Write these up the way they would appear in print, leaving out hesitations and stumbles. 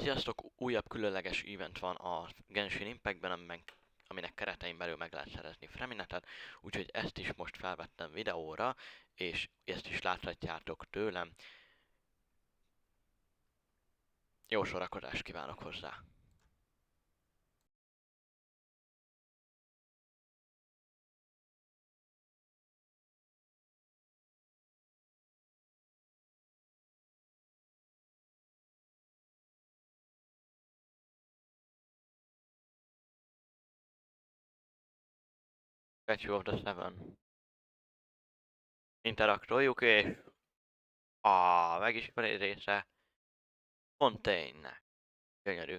Sziasztok! Újabb különleges event van a Genshin Impactben, aminek keretein belül meg lehet szerezni Freminetet, úgyhogy ezt is most felvettem videóra, és ezt is láthatjátok tőlem. Jó sorakozást kívánok hozzá! Statue of the Seven. Interaktoljuk, és a megismerő része Fontaine-nek. Gyönyörű.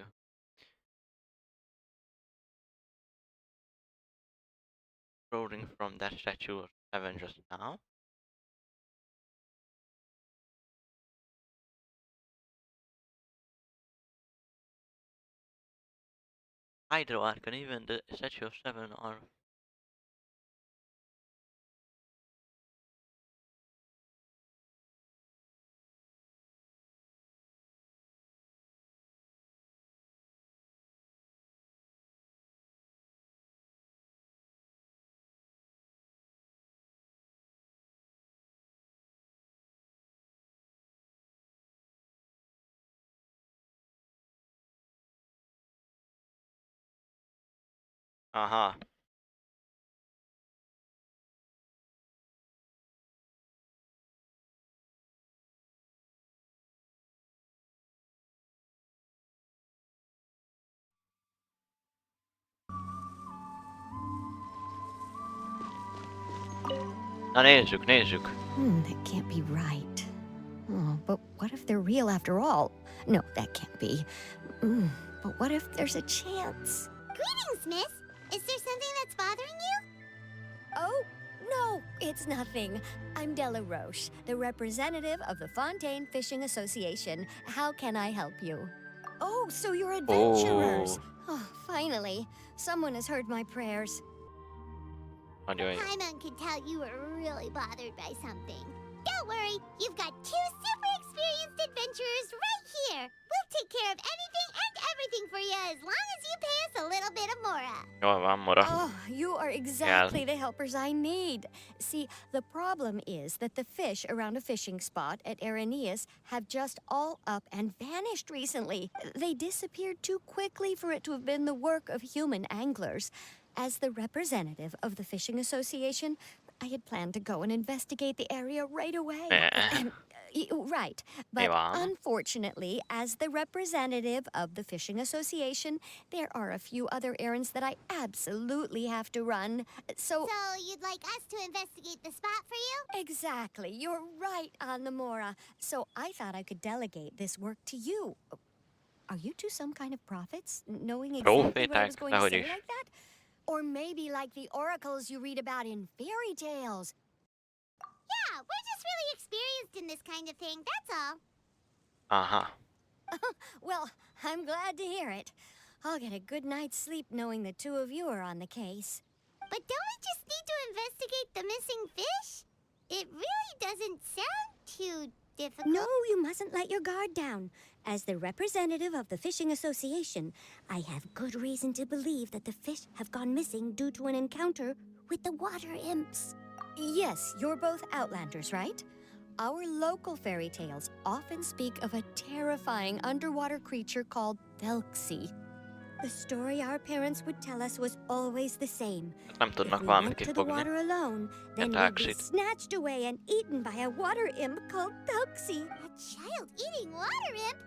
Rolling from that statue of Seven just now. Hydroarc and even the statue of Seven are aha. Na nézzük, nézzük. That can't be right. Oh, but what if they're real after all? No, that can't be. But what if there's a chance? Greetings, miss. Is there something that's bothering you? Oh, no, it's nothing. I'm Della Roche, the representative of the Fontaine Fishing Association. How can I help you? Oh, so you're adventurers. Oh, finally, someone has heard my prayers. Nagyon jó. Paimon could tell you were really bothered by something. Don't worry, you've got two super experienced adventurers right here. We'll take care of anything and everything for you as long as you pay us a little bit of mora. Jól van, Mora. Oh, you are exactly the helpers I need. See, the problem is that the fish around a fishing spot at Araneus have just all up and vanished recently. They disappeared too quickly for it to have been the work of human anglers. As the representative of the Fishing Association, I had planned to go and investigate the area right away. Right, but unfortunately, as the representative of the Fishing Association, there are a few other errands that I absolutely have to run. So you'd like us to investigate the spot for you? Exactly, you're right on the Mora. So I thought I could delegate this work to you. Are you two some kind of prophets, knowing exactly what I was going to say like that? Or maybe like the oracles you read about in fairy tales. Yeah, we're just really experienced in this kind of thing, that's all. Aha. Well, I'm glad to hear it. I'll get a good night's sleep knowing the two of you are on the case. But don't we just need to investigate the missing fish? It really doesn't sound too difficult. No, you mustn't let your guard down. As the representative of the Fishing Association, I have good reason to believe that the fish have gone missing due to an encounter with the water imps. Yes, you're both Outlanders, right? Our local fairy tales often speak of a terrifying underwater creature called Thelxie. The story our parents would tell us was always the same. Nem If tudnak we valamit went to the kifogni. water alone, then we'd be snatched away and eaten by a water imp called Thelxie. A child-eating water imp?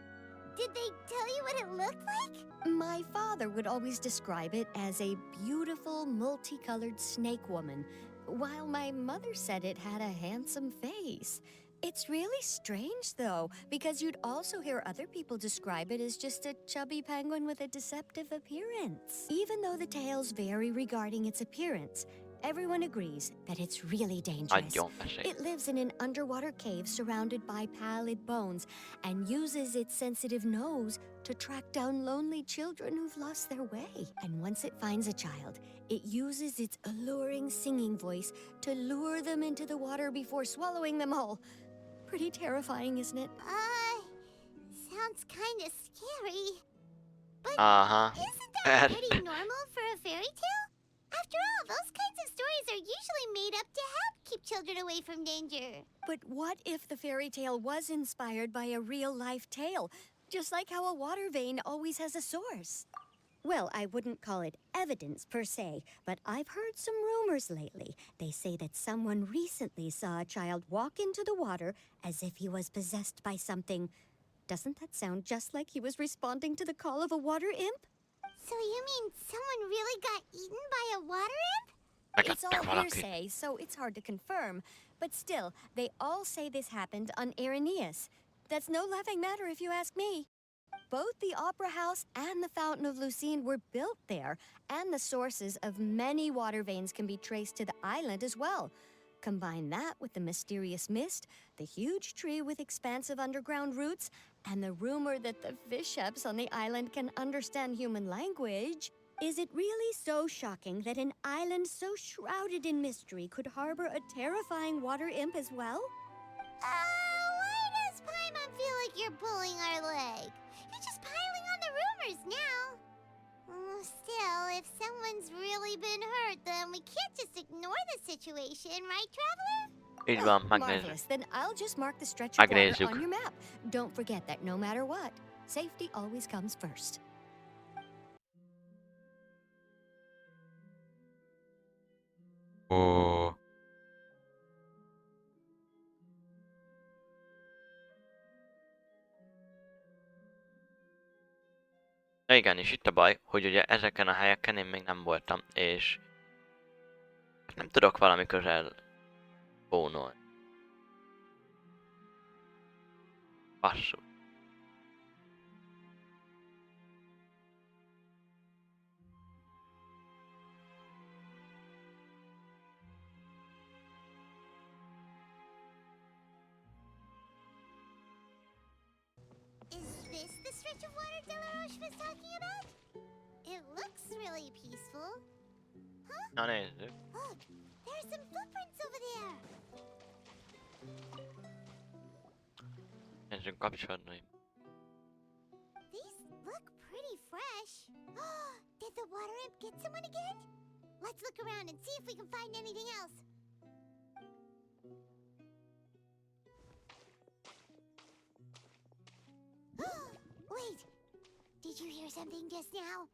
Did they tell you what it looked like? My father would always describe it as a beautiful, multicolored snake woman, while my mother said it had a handsome face. It's really strange, though, because you'd also hear other people describe it as just a chubby penguin with a deceptive appearance. Even though the tales vary regarding its appearance, everyone agrees that it's really dangerous. It lives in an underwater cave surrounded by pallid bones and uses its sensitive nose to track down lonely children who've lost their way. And once it finds a child, it uses its alluring singing voice to lure them into the water before swallowing them all. Pretty terrifying, isn't it? sounds kinda scary. But Aha. isn't that pretty normal for a fairy tale? After all, those kinds of stories are usually made up to help keep children away from danger. But what if the fairy tale was inspired by a real-life tale? Just like how a water vein always has a source. Well, I wouldn't call it evidence per se, but I've heard some rumors lately. They say that someone recently saw a child walk into the water as if he was possessed by something. Doesn't that sound just like he was responding to the call of a water imp? So you mean someone really got eaten by a water imp? It's all hearsay, so it's hard to confirm. But still, they all say this happened on Irenaeus. That's no laughing matter if you ask me. Both the Opera House and the Fountain of Lucine were built there, and the sources of many water veins can be traced to the island as well. Combine that with the mysterious mist, the huge tree with expansive underground roots, and the rumor that the fish-eps on the island can understand human language. Is it really so shocking that an island so shrouded in mystery could harbor a terrifying water imp as well? Why does Paimon feel like you're pulling our leg? You're just piling on the rumors now. Still, if someone's really been hurt, then we can't just ignore the situation, right, Traveler? Így van, megnézzük. Marvelous. Then I'll just mark the stretch of water Megnézzük. on your map. Don't forget that no matter what, safety always comes first. Ó. Na igen, és itt a baj, hogy ugye ezeken a helyeken én még nem voltam, és nem tudok valami közel fónolni. Basszus. Is this the stretch of water Delaroche was talking about? It looks really peaceful. Huh? Na nézzük. Look, there are some footprints over there. Nézzünk kapcsolódni. These look pretty fresh. Did the water imp get someone again? Let's look around and see if we can find anything else. Wait, did you hear something just now?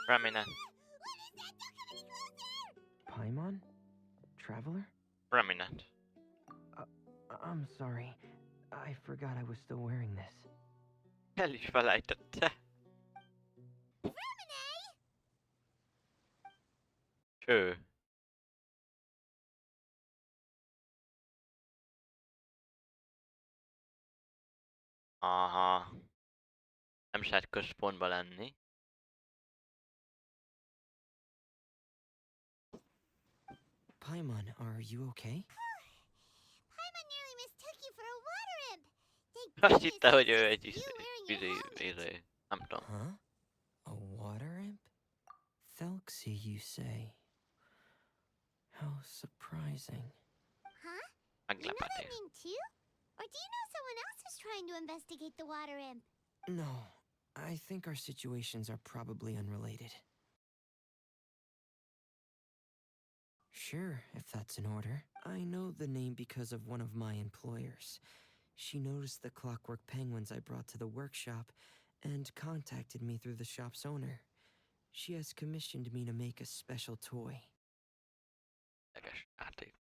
Remélem. What is that? Don't come any closer! Paimon? Traveler? Remélem. I'm sorry. I forgot I was still wearing this. El is felejtette. Cső. Aha. Nem is lehet központba lenni. Paimon, are you okay? Paimon nearly mistook you for a water imp. Thank Azt goodness hitte, hogy it's ő just egy you wearing your helmet. nem tudom. Huh? A water imp? Thelxie, you say? How surprising. Huh? You know that Meglepetés. name too? Or do you know someone else who's trying to investigate the water imp? No, I think our situations are probably unrelated. Sure, if that's in order. I know the name because of one of my employers. She noticed the clockwork penguins I brought to the workshop and contacted me through the shop's owner. She has commissioned me to make a special toy. Érdekes játék.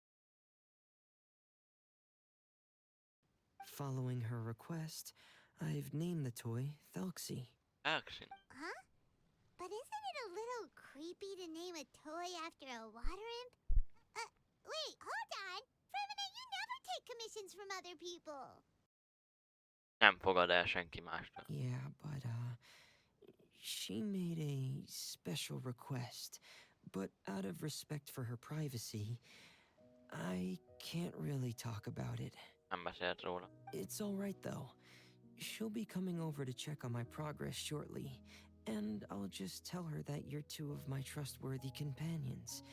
Following her request, I've named the toy Thelxie. Thelxie. Huh? But isn't it a little creepy to name a toy after a water imp? Wait, hold on. Fremina, you never take commissions from other people. Nem fogad el senki mástól. Yeah, but she made a special request. But out of respect for her privacy, I can't really talk about it. Nem beszélt róla. It's all right, though. She'll be coming over to check on my progress shortly, and I'll just tell her that you're two of my trustworthy companions.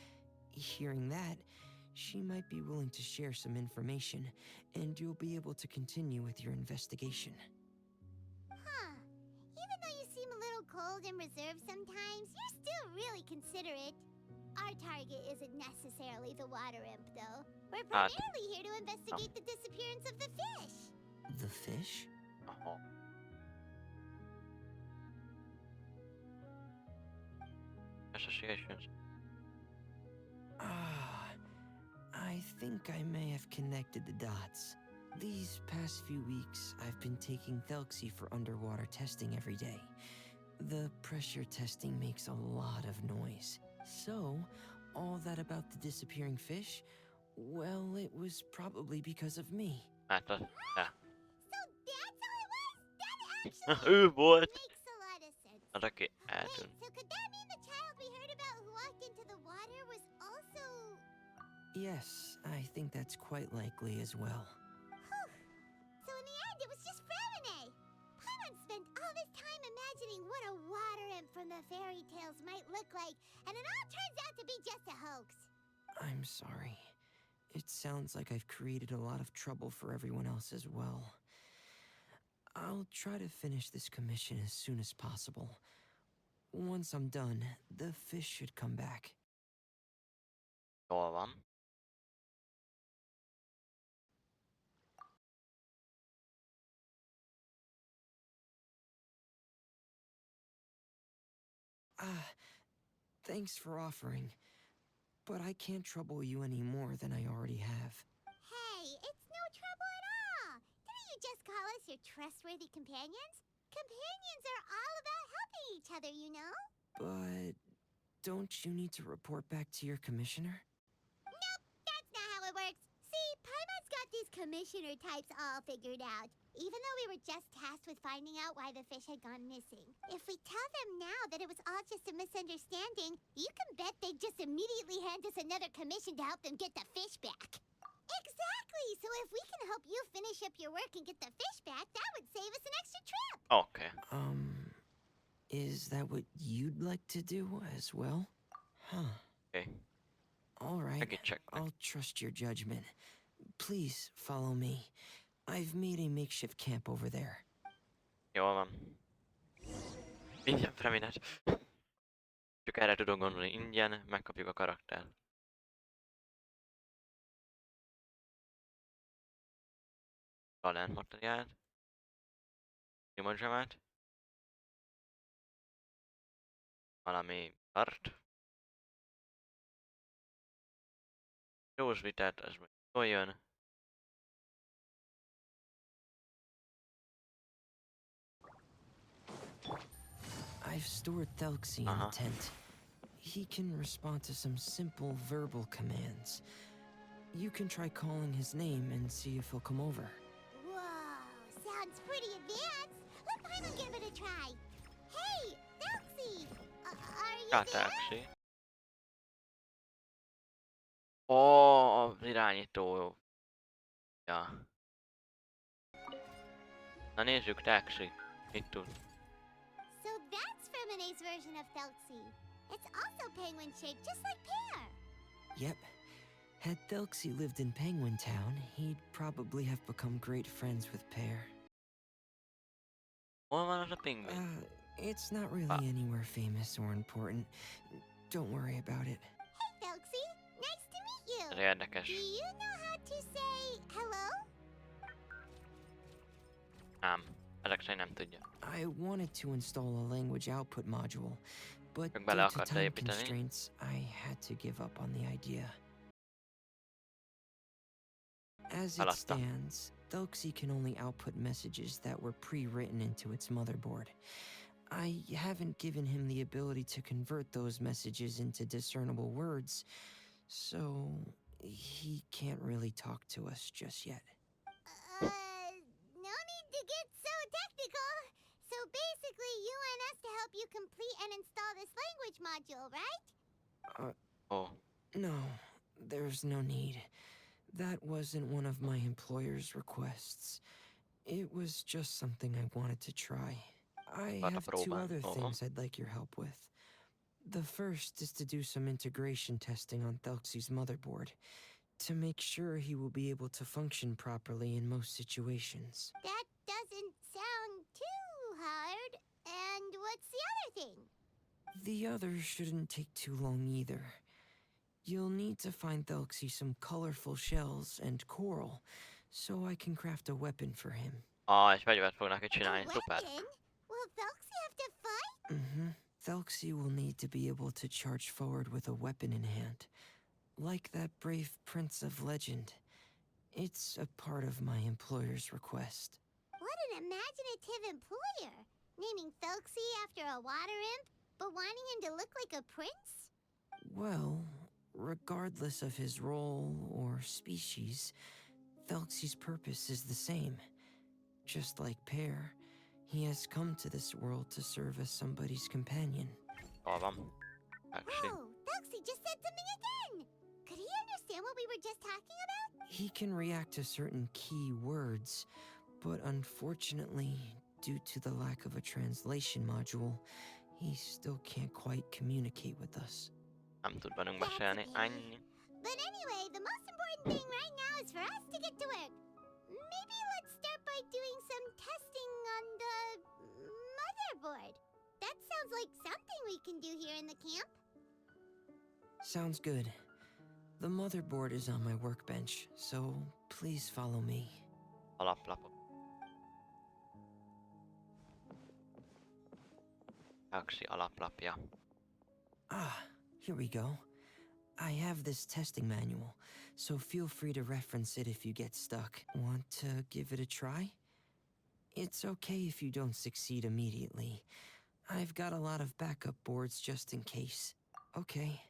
Hearing that, she might be willing to share some information, and you'll be able to continue with your investigation. Huh. Even though you seem a little cold and reserved sometimes, you're still really considerate. Our target isn't necessarily the water imp, though. We're primarily here to investigate the disappearance of the fish. The fish? Aha. Associations. Ah, I think I may have connected the dots. These past few weeks, I've been taking Thelxie for underwater testing every day. The pressure testing makes a lot of noise. So, all that about the disappearing fish? Well, it was probably because of me. Hát az... Ja. So that's all it was? That actually Ő volt! makes a lot of sense. Az, aki Wait, eltűnt. so could that mean the child we heard about who walked into the water was also... Yes, I think that's quite likely as well. Whew. So in the end, it was just Fremine. Paimon spent all this time imagining what a water imp from the fairy tales might look like, and it all turns out to be just a hoax. I'm sorry. It sounds like I've created a lot of trouble for everyone else as well. I'll try to finish this commission as soon as possible. Once I'm done, the fish should come back. Jól van. Thanks for offering, but I can't trouble you any more than I already have. Hey, it's no trouble at all. Didn't you just call us your trustworthy companions? Companions are all about helping each other, you know? But don't you need to report back to your commissioner? Nope, that's not how it works. See, Paimon's got these commissioner types all figured out, even though we were just tasked with finding out why the fish had gone missing. If we tell them now that it was all just a misunderstanding, you can bet they'd just immediately hand us another commission to help them get the fish back. Exactly! So if we can help you finish up your work and get the fish back, that would save us an extra trip. Oké. Is that what you'd like to do as well? Huh. Oké. All right. Segítsek meg. I'll trust your judgment. Please follow me. I've made a makeshift camp over there. Jól van. Ingyen Freminet. Csak erre tudok gondolni. Ingyen megkapjuk a karaktert. Talentmateriált. Imadzsemet. Valami art. Józvitát, az meg jól jön. I've stored Thelxie in a tent. He can respond to some simple verbal commands. You can try calling his name and see if he'll come over. Whoa, sounds pretty advanced. Let Paimon give it a try. Hey, Thelxie! Are you there? Thelxie. Ó, az irányító. Ja. Na nézzük, Thelxie. Mit tud? So that's Fremine's version of Thelxie. It's also penguin-shaped, just like Pear. Yep. Had Thelxie lived in Penguin Town, he'd probably have become great friends with Pear. Hol van az a pingvin? It's not really anywhere famous or important. Don't worry about it. Hey, Thelxie. Nice to meet you. Ez érdekes. Do you know how to say hello? Nem. Ezek szerint nem tudja. I wanted to install a language output module, but Csak bele due to akarta time építeni. constraints, I had to give up on the idea. As it Feladta. stands, Thelxie can only output messages that were pre-written into its motherboard. I haven't given him the ability to convert those messages into discernible words, so he can't really talk to us just yet. No need to get so technical. So basically, you want us to help you complete and install this language module, right? Ó. No, there's no need. That wasn't one of my employer's requests. It was just something I wanted to try. I Akarta have two próbálni. other things I'd like your help with. The first is to do some integration testing on Thelxie's motherboard, to make sure he will be able to function properly in most situations. That doesn't sound too hard. And what's the other thing? The other shouldn't take too long either. You'll need to find Thelxie some colorful shells and coral, so I can craft a weapon for him. És fegyvert fog neki A csinálni, szuper. weapon? Will Thelxie have to fight? Thelxie will need to be able to charge forward with a weapon in hand, like that brave prince of legend. It's a part of my employer's request. What an imaginative employer! Naming Thelxie after a water imp, but wanting him to look like a prince? Well, regardless of his role or species, Thelxie's purpose is the same. Just like Pear, he has come to this world to serve as somebody's companion. Jól van. Actually. Whoa, Thelxie just said something again! Could he understand what we were just talking about? He can react to certain key words, but unfortunately, due to the lack of a translation module, he still can't quite communicate with us. Nem tud velünk That's beszélni. okay. Ennyi. But anyway, the most important thing right now is for us to get to work. Maybe let's start by doing some testing on the motherboard. That sounds like something we can do here in the camp. Sounds good. The motherboard is on my workbench, so please follow me. Alaplapok. Thelxie alaplapja. Ah, here we go. I have this testing manual, so feel free to reference it if you get stuck. Want to give it a try? It's okay if you don't succeed immediately. I've got a lot of backup boards just in case. Okay.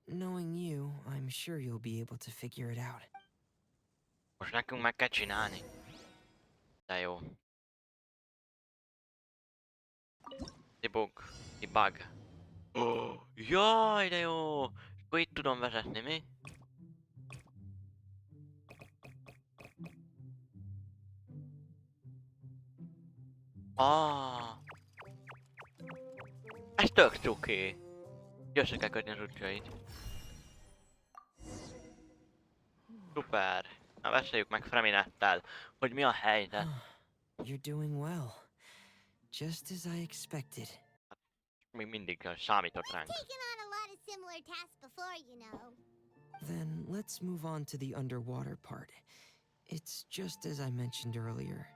Knowing you, I'm sure you'll be able to figure it out. Most nekünk meg kell csinálni. De jó. Debug. Oh, jaj, de jó! Akkor itt tudom vezetni, mi? Ah, ez tök cuki. Össze kell kötni az útjait. Szuper. Na beszéljük meg Freminettel, hogy mi a helyzet. You're doing well. Just as I expected. Még mindig számított ránk. Taken on a lot of similar tasks before, you know. Then let's move on to the underwater part. It's just as I mentioned earlier.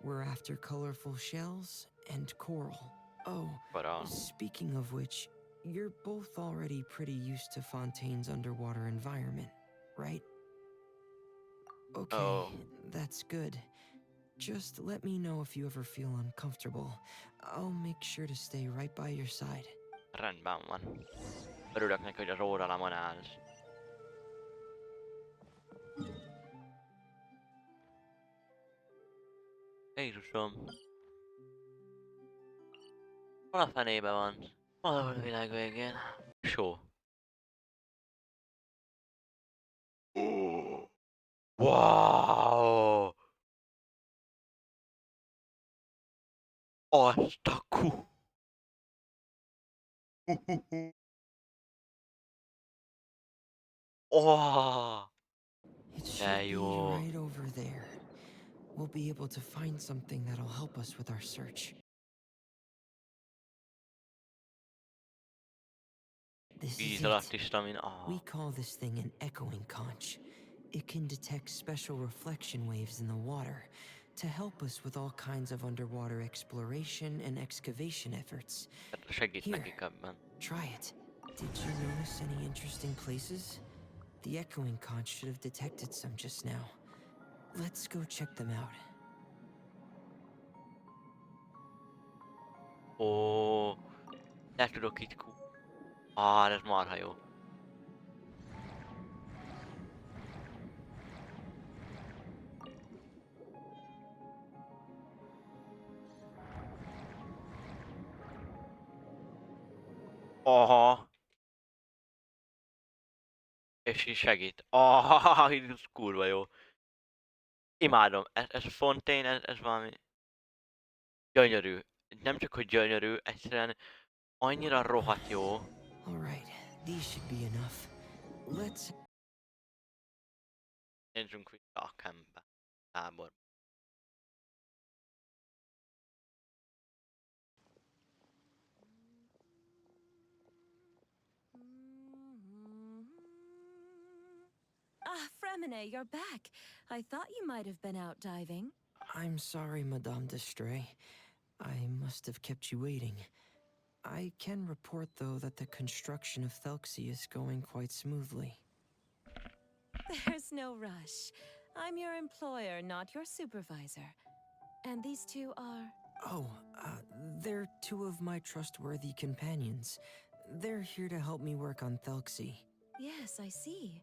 We're after colorful shells and coral. Oh, But, speaking of which, you're both already pretty used to Fontaine's underwater environment, right? Okay, Oh. that's good. Just let me know if you ever feel uncomfortable. I'll make sure to stay right by your side. rendben van. Örülök neki, hogy az óralamon állsz. Jézusom. Hol a fenébe van? Valahol a világ végén. Só. Wow! Azt a Oh! It should be jó. right over there. We'll be able to find something that'll help us with our search. This is Víz it. alatt is, amin... We call this thing an echoing conch. It can detect special reflection waves in the water to help us with all kinds of underwater exploration and excavation efforts. Segít Here. nekik ebben. Try it. Did you notice any interesting places? The echoing conch should have detected some just now. Let's go check them out. Ó, le tudok itt ez marha jó. Aha. És így segít. Ez kurva jó. Imádom. Ez Fontaine, ez valami gyönyörű. Nem csak, hogy gyönyörű, egyszerűen annyira rohadt jó. All right, these should be enough. Let's... Nézzünk vissza a campbe. Tábor. Ah, Fremine, you're back. I thought you might have been out diving. I'm sorry, Madame d'Estray. I must have kept you waiting. I can report, though, that the construction of Thelxie is going quite smoothly. There's no rush. I'm your employer, not your supervisor. And these two are... Oh, they're two of my trustworthy companions. They're here to help me work on Thelxie. Yes, I see.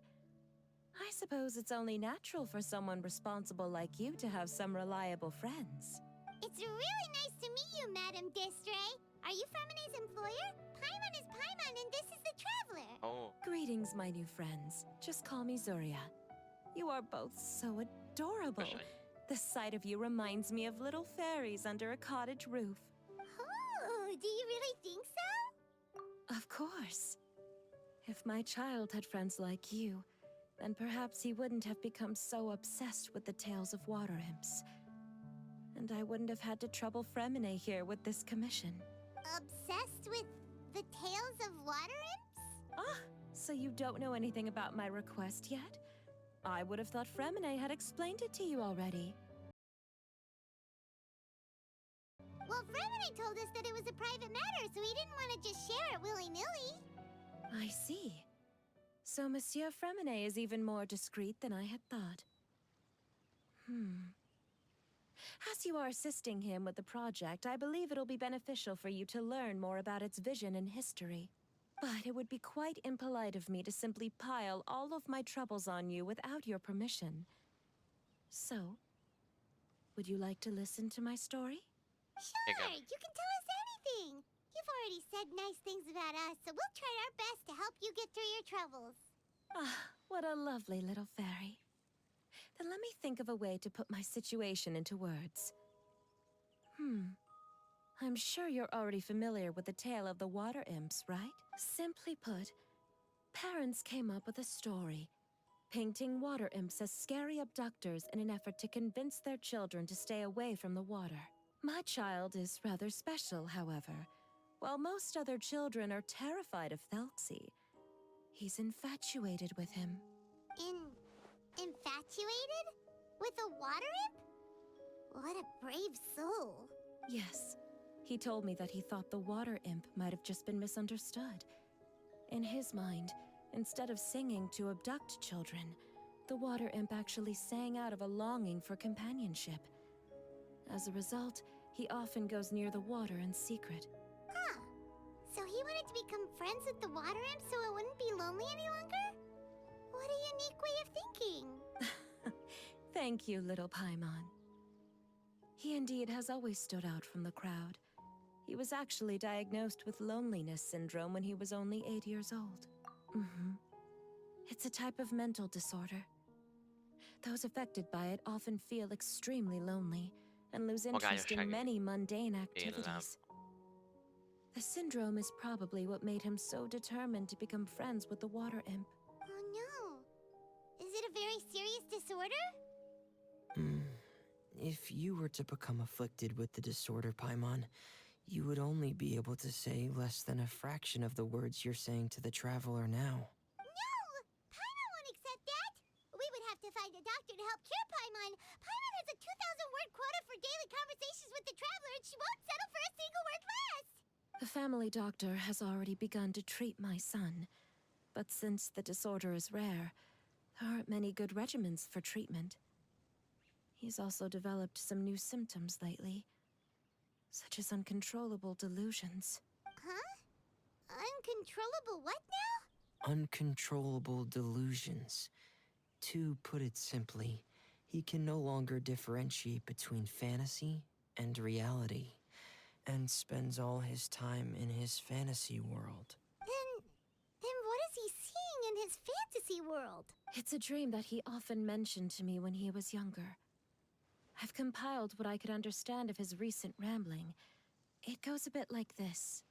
I suppose it's only natural for someone responsible like you to have some reliable friends. It's really nice to meet you, Madame d'Estray. Are you Fremine's employer? Paimon is Paimon, and this is the Traveler. Oh. Greetings, my new friends. Just call me Zuria. You are both so adorable. The sight of you reminds me of little fairies under a cottage roof. Oh, do you really think so? Of course. If my child had friends like you, then perhaps he wouldn't have become so obsessed with the tales of water imps. And I wouldn't have had to trouble Fremine here with this commission. Obsessed with the tales of water imps? Ah, so you don't know anything about my request yet? I would have thought Fremine had explained it to you already. Well, Fremine told us that it was a private matter, so he didn't want to just share it willy-nilly. I see. So Monsieur Fremine is even more discreet than I had thought. As you are assisting him with the project, I believe it'll be beneficial for you to learn more about its vision and history. But it would be quite impolite of me to simply pile all of my troubles on you without your permission. So, would you like to listen to my story? Sure, you can tell us anything. You've already said nice things about us, so we'll try our best to help you get through your troubles. Ah, what a lovely little fairy. Then let me think of a way to put my situation into words. I'm sure you're already familiar with the tale of the water imps, right? Simply put, parents came up with a story, painting water imps as scary abductors in an effort to convince their children to stay away from the water. My child is rather special, however. While most other children are terrified of Thelxie, he's infatuated with him. Infatuated? With a water imp? What a brave soul. Yes, he told me that he thought the water imp might have just been misunderstood. In his mind, instead of singing to abduct children, the water imp actually sang out of a longing for companionship. As a result, he often goes near the water in secret. Huh. So he wanted to become friends with the water imp so it wouldn't be lonely any longer? What a unique way of thinking. Thank you, little Paimon. He indeed has always stood out from the crowd. He was actually diagnosed with loneliness syndrome when he was only 8 years old. It's a type of mental disorder. Those affected by it often feel extremely lonely and lose interest in many mundane activities. The syndrome is probably what made him so determined to become friends with the water imp. Oh no. Is it a very serious disorder? If you were to become afflicted with the disorder, Paimon, you would only be able to say less than a fraction of the words you're saying to the traveler now. No! Paimon won't accept that! We would have to find a doctor to help cure Paimon. Paimon has a 2,000-word quota for daily conversations with the traveler, and she won't settle for a single word less! The family doctor has already begun to treat my son. But since the disorder is rare, there aren't many good regimens for treatment. He's also developed some new symptoms lately, such as uncontrollable delusions. Huh? Uncontrollable what now? Uncontrollable delusions. To put it simply, he can no longer differentiate between fantasy and reality, and spends all his time in his fantasy world. Then what is he seeing in his fantasy world. It's a dream that he often mentioned to me when he was younger. I've compiled what I could understand of his recent rambling. It goes a bit like this.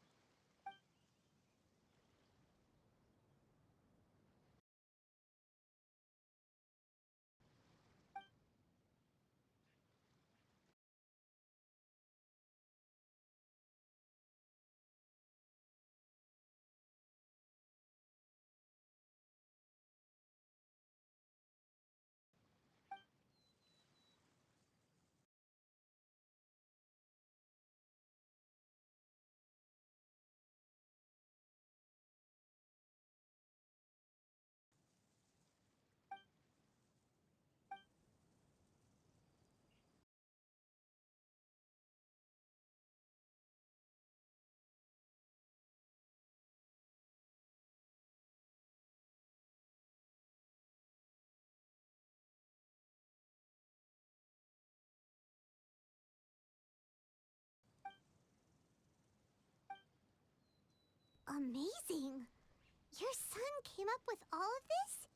Amazing! Your son came up with all of this?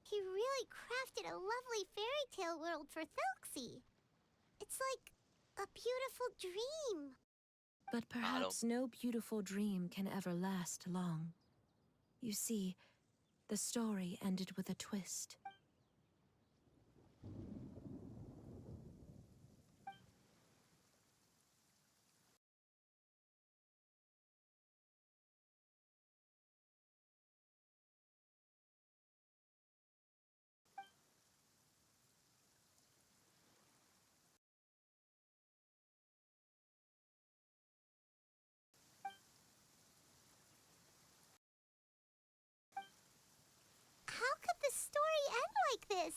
He really crafted a lovely fairy tale world for Thelxie. It's like a beautiful dream. But perhaps no beautiful dream can ever last long. You see, the story ended with a twist. How could the story end like this?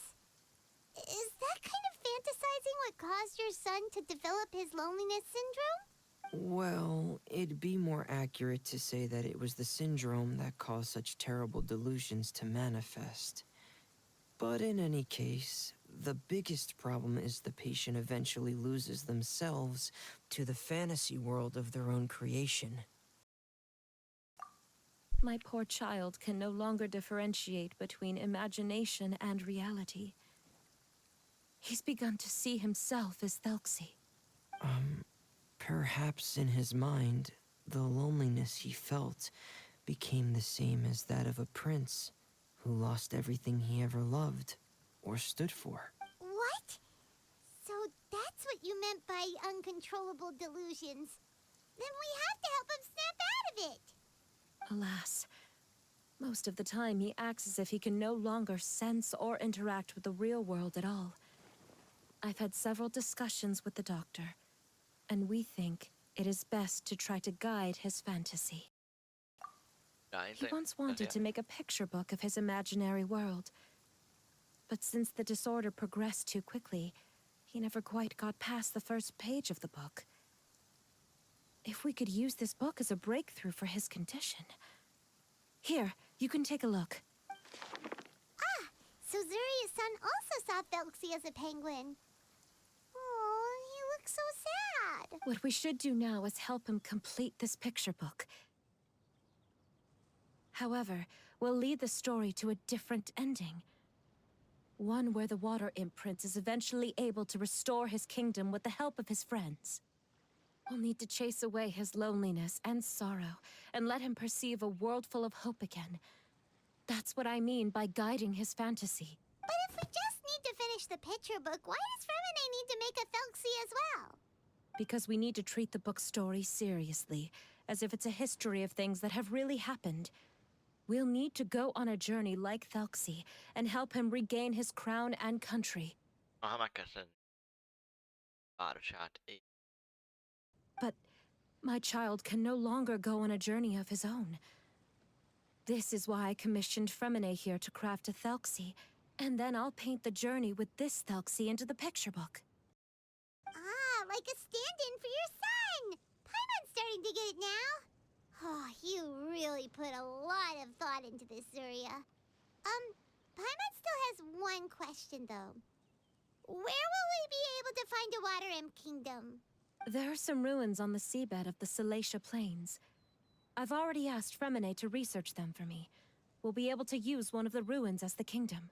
Is that kind of fantasizing what caused your son to develop his loneliness syndrome? Well, it'd be more accurate to say that it was the syndrome that caused such terrible delusions to manifest. But in any case, the biggest problem is the patient eventually loses themselves to the fantasy world of their own creation. My poor child can no longer differentiate between imagination and reality. He's begun to see himself as Thelxie. Perhaps in his mind, the loneliness he felt became the same as that of a prince who lost everything he ever loved or stood for. What? So that's what you meant by uncontrollable delusions. Then we have to help him snap out of it. Alas, most of the time he acts as if he can no longer sense or interact with the real world at all. I've had several discussions with the doctor, and we think it is best to try to guide his fantasy. He once wanted to make a picture book of his imaginary world, but since the disorder progressed too quickly, he never quite got past the first page of the book. If we could use this book as a breakthrough for his condition. Here, you can take a look. Ah, so Zuria's son also saw Thelxie as a penguin. Oh, he looks so sad. What we should do now is help him complete this picture book. However, we'll lead the story to a different ending. One where the water imp prince is eventually able to restore his kingdom with the help of his friends. We'll need to chase away his loneliness and sorrow, and let him perceive a world full of hope again. That's what I mean by guiding his fantasy. But if we just need to finish the picture book, why does Fremine need to make a Thelxie as well? Because we need to treat the book's story seriously, as if it's a history of things that have really happened. We'll need to go on a journey like Thelxie, and help him regain his crown and country. Aha, megkezdted. Városát. But my child can no longer go on a journey of his own. This is why I commissioned Fremine here to craft a Thelxie, and then I'll paint the journey with this Thelxie into the picture book. Ah, like a stand-in for your son! Paimon's starting to get it now. Oh, you really put a lot of thought into this, Zuria. Paimon still has one question, though. Where will we be able to find a water imp kingdom? There are some ruins on the seabed of the Salacia Plains. I've already asked Fremine to research them for me. we'll be able to use one of the ruins as the kingdom.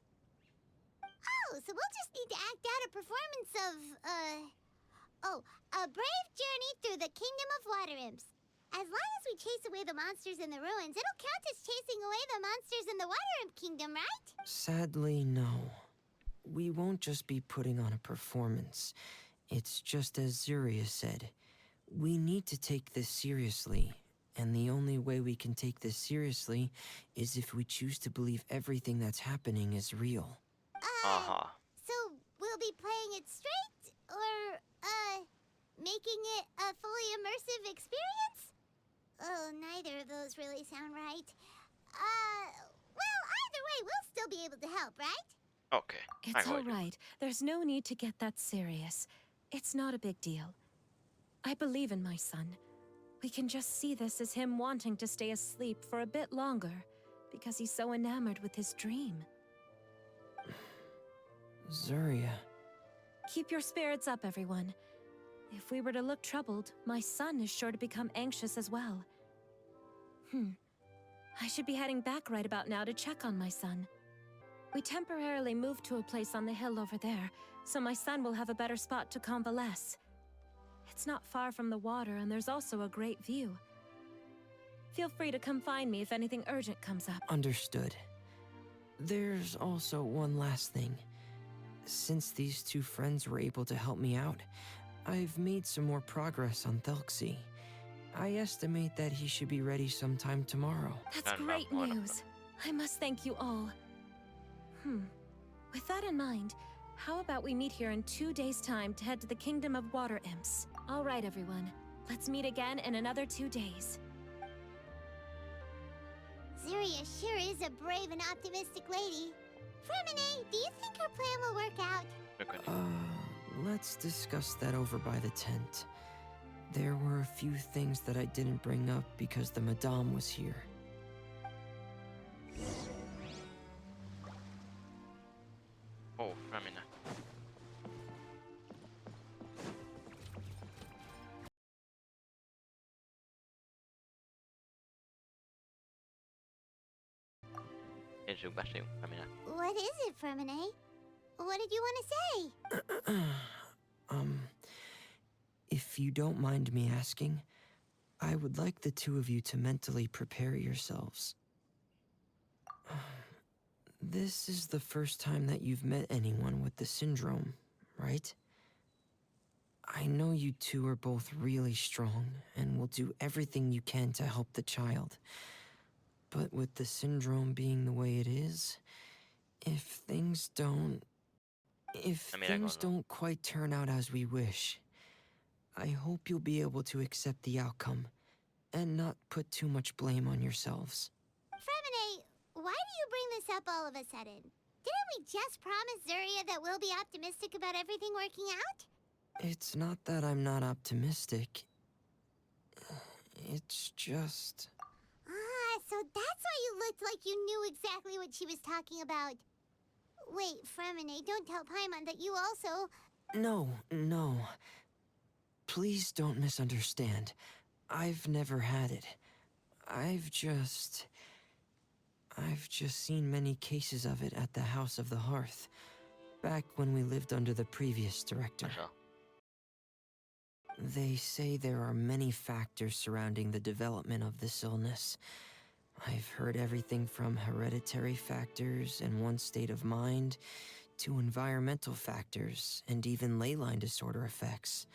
Oh, so we'll just need to act out a performance of, a brave journey through the kingdom of water imps. As long as we chase away the monsters in the ruins, it'll count as chasing away the monsters in the water imp kingdom, right? Sadly, no. We won't just be putting on a performance. It's just as Zuria said. We need to take this seriously. And the only way we can take this seriously is if we choose to believe everything that's happening is real. So we'll be playing it straight, or, making it a fully immersive experience? Oh, neither of those really sound right. Well, either way, we'll still be able to help, right? Okay. It's all right. There's no need to get that serious. It's not a big deal. I believe in my son. We can just see this as him wanting to stay asleep for a bit longer because he's so enamored with his dream. Zuria. Keep your spirits up, everyone. If we were to look troubled, my son is sure to become anxious as well. I should be heading back right about now to check on my son. We temporarily moved to a place on the hill over there, so my son will have a better spot to convalesce. It's not far from the water, and there's also a great view. Feel free to come find me if anything urgent comes up. Understood. There's also one last thing. Since these two friends were able to help me out, I've made some more progress on Thelxie. I estimate that he should be ready sometime tomorrow. That's great news. I must thank you all. With that in mind, how about we meet here in 2 days' time to head to the Kingdom of Water Imps? All right, everyone. Let's meet again in another 2 days. Zuria sure is a brave and optimistic lady. Fremine, do you think her plan will work out? Let's discuss that over by the tent. There were a few things that I didn't bring up because the Madame was here. Oh, Fremine. Nézzük, beszéljünk, Fremine. What is it, Fremine? What did you want to say? If you don't mind me asking, I would like the two of you to mentally prepare yourselves. This is the first time that you've met anyone with the syndrome, right? I know you two are both really strong and will do everything you can to help the child. But with the syndrome being the way it is, if things don't quite turn out as we wish, I hope you'll be able to accept the outcome and not put too much blame on yourselves. Fremine, why do you bring this up all of a sudden? Didn't we just promise Zuria that we'll be optimistic about everything working out? It's not that I'm not optimistic. It's just... So that's why you looked like you knew exactly what she was talking about. Wait, Fremine, don't tell Paimon that you also... No. Please don't misunderstand. I've never had it. I've just seen many cases of it at the House of the Hearth, back when we lived under the previous director. They say there are many factors surrounding the development of this illness. I've heard everything from hereditary factors and one's state of mind, to environmental factors, and even ley line disorder effects.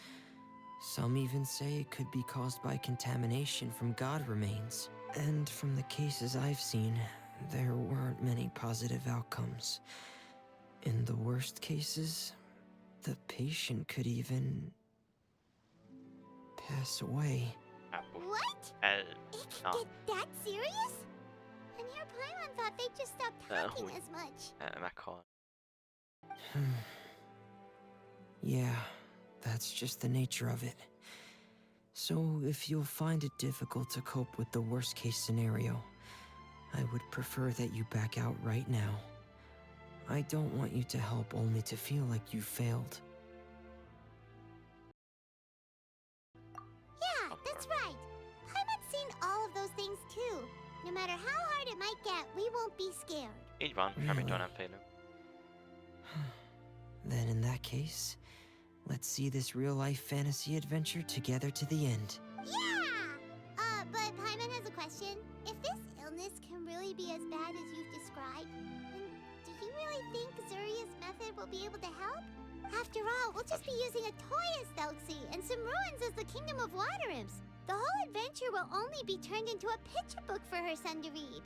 Some even say it could be caused by contamination from god remains. And from the cases I've seen, there weren't many positive outcomes. In the worst cases, the patient could even pass away. What? It can get that serious? And your Paimon thought they just stopped talking as much. Meghal. Yeah, that's just the nature of it. So if you'll find it difficult to cope with the worst case scenario, I would prefer that you back out right now. I don't want you to help only to feel like you failed. Yeah, that's right. Paimon's seen all of those things too. No matter how hard it might look at, we won't be scared. Így van, semmitől nem félünk. Then in that case, let's see this real-life fantasy adventure together to the end. Yeah! But Paimon has a question. If this illness can really be as bad as you've described, then do you really think Zuria's method will be able to help? After all, we'll just be using a toy as Thelxie and some ruins as the Kingdom of Water Imps. The whole adventure will only be turned into a picture book for her son to read.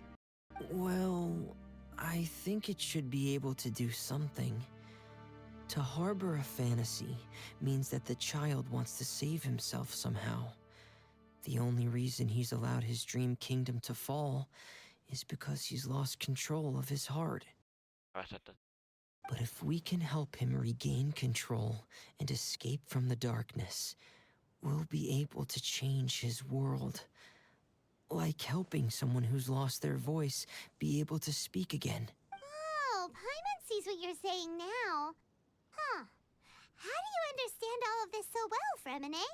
Well, I think it should be able to do something. To harbor a fantasy means that the child wants to save himself somehow. The only reason he's allowed his dream kingdom to fall is because he's lost control of his heart. Veszetted. But if we can help him regain control and escape from the darkness, we'll be able to change his world. Like helping someone who's lost their voice be able to speak again. Oh, Paimon sees what you're saying now. Huh. How do you understand all of this so well, Fremine?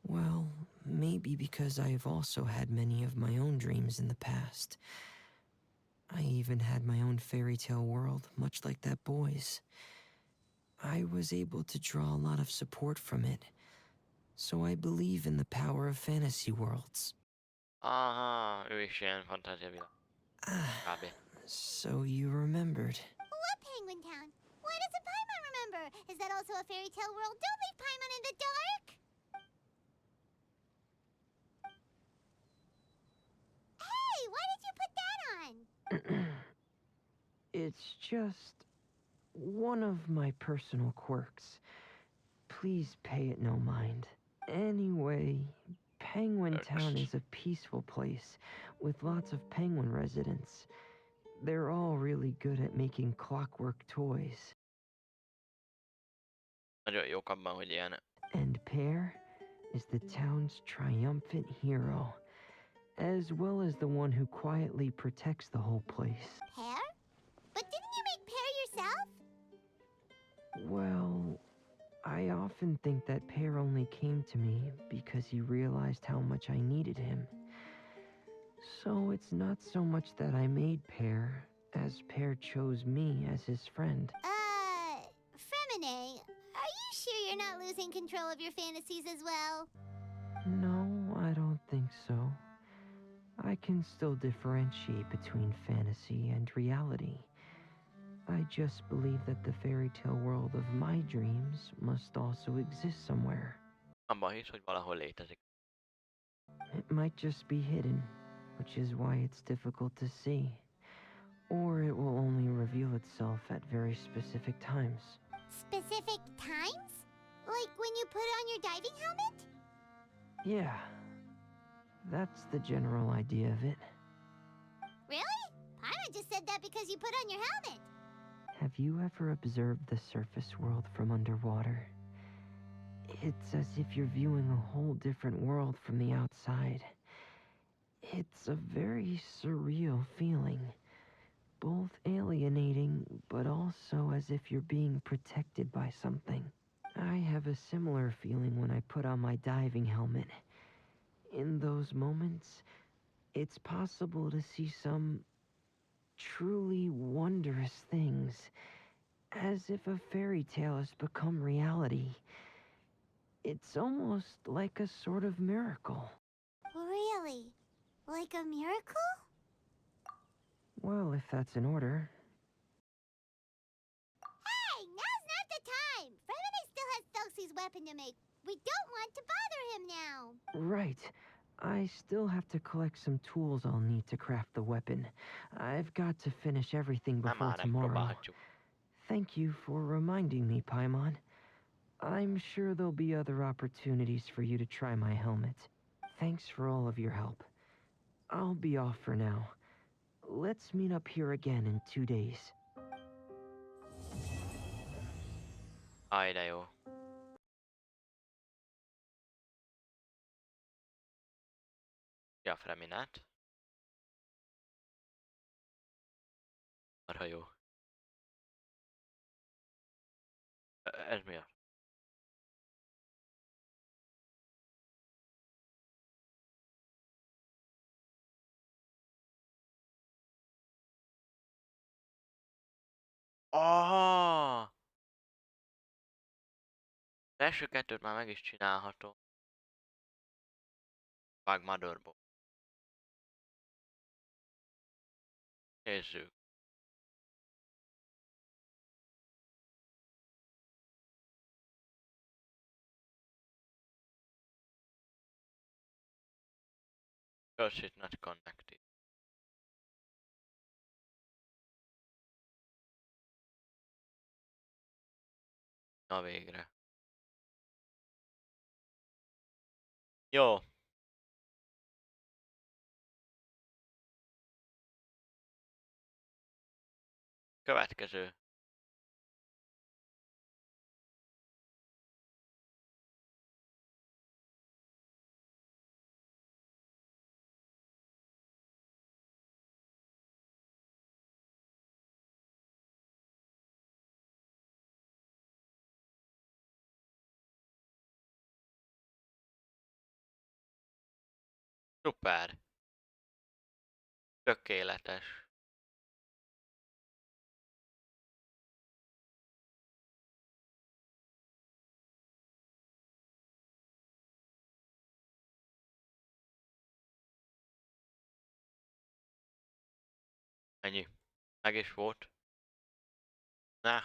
Well, maybe because I've also had many of my own dreams in the past. I even had my own fairy tale world, much like that boy's. I was able to draw a lot of support from it, so I believe in the power of fantasy worlds. Aha, ő is ilyen fantáziavilág. Kb. So you remembered. What Penguin Town? Why doesn't Paimon remember? Is that also a fairy tale world? Don't leave Paimon in the dark! Hey, why did you put that on? It's just one of my personal quirks. Please pay it no mind. Anyway, Penguin Town is a peaceful place with lots of penguin residents. They're all really good at making clockwork toys. Nagyon jók abban, hogy ilyen... And Pear is the town's triumphant hero, as well as the one who quietly protects the whole place. Pear? But didn't you make Pear yourself? Well, I often think that Pear only came to me because he realized how much I needed him. So it's not so much that I made Pear, as Pear chose me as his friend. Fremine, are you sure you're not losing control of your fantasies as well? No, I don't think so. I can still differentiate between fantasy and reality. I just believe that the fairy tale world of my dreams must also exist somewhere. Abban hisz, hogy valahol létezik. It might just be hidden, which is why it's difficult to see. Or it will only reveal itself at very specific times. Specific times? Like when you put on your diving helmet? Yeah, that's the general idea of it. Really? Paimon just said that because you put on your helmet. Have you ever observed the surface world from underwater? It's as if you're viewing a whole different world from the outside. It's a very surreal feeling, both alienating, but also as if you're being protected by something. I have a similar feeling when I put on my diving helmet. In those moments, it's possible to see some truly wondrous things, as if a fairy tale has become reality. It's almost like a sort of miracle. Really? Like a miracle? Well, if that's in order. Hey, now's not the time! Fremine still has Thelxie's weapon to make. We don't want to bother him now. Right. I still have to collect some tools I'll need to craft the weapon. I've got to finish everything before Nem tomorrow. próbálhatjuk. Thank you for reminding me, Paimon. I'm sure there'll be other opportunities for you to try my helmet. Thanks for all of your help. I'll be off for now. Let's meet up here again in 2 days. Aj, de jó. Ja, Freminát. Marha jó. Ez mi a? Aha! Az első kettőt már meg is csinálhatom. Vág Motherból. Nézzük. Pursuit not connected. Na végre. Jó. Következő. Szuper. Tökéletes. Ennyi. Meg is volt. Na.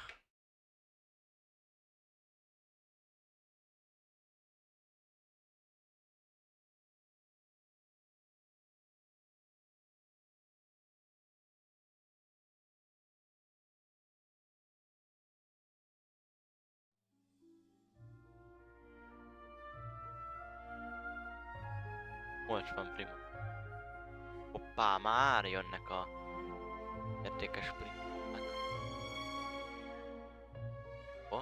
Most van prima. Hoppá, már jönnek a értékes primek. Ó.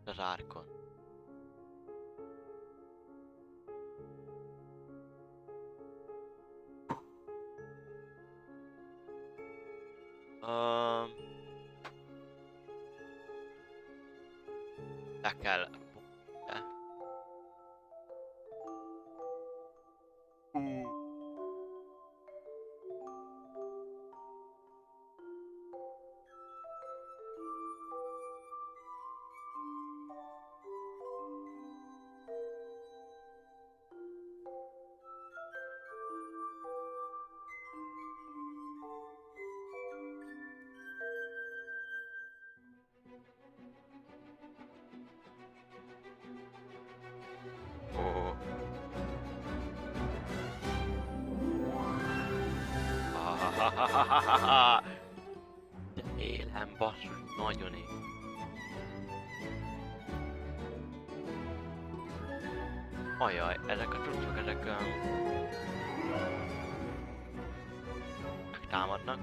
Az árkon. Le kell... De élem, basszus, nagyon él. Ajaj, ezek a cuccok, ezek megtámadnak.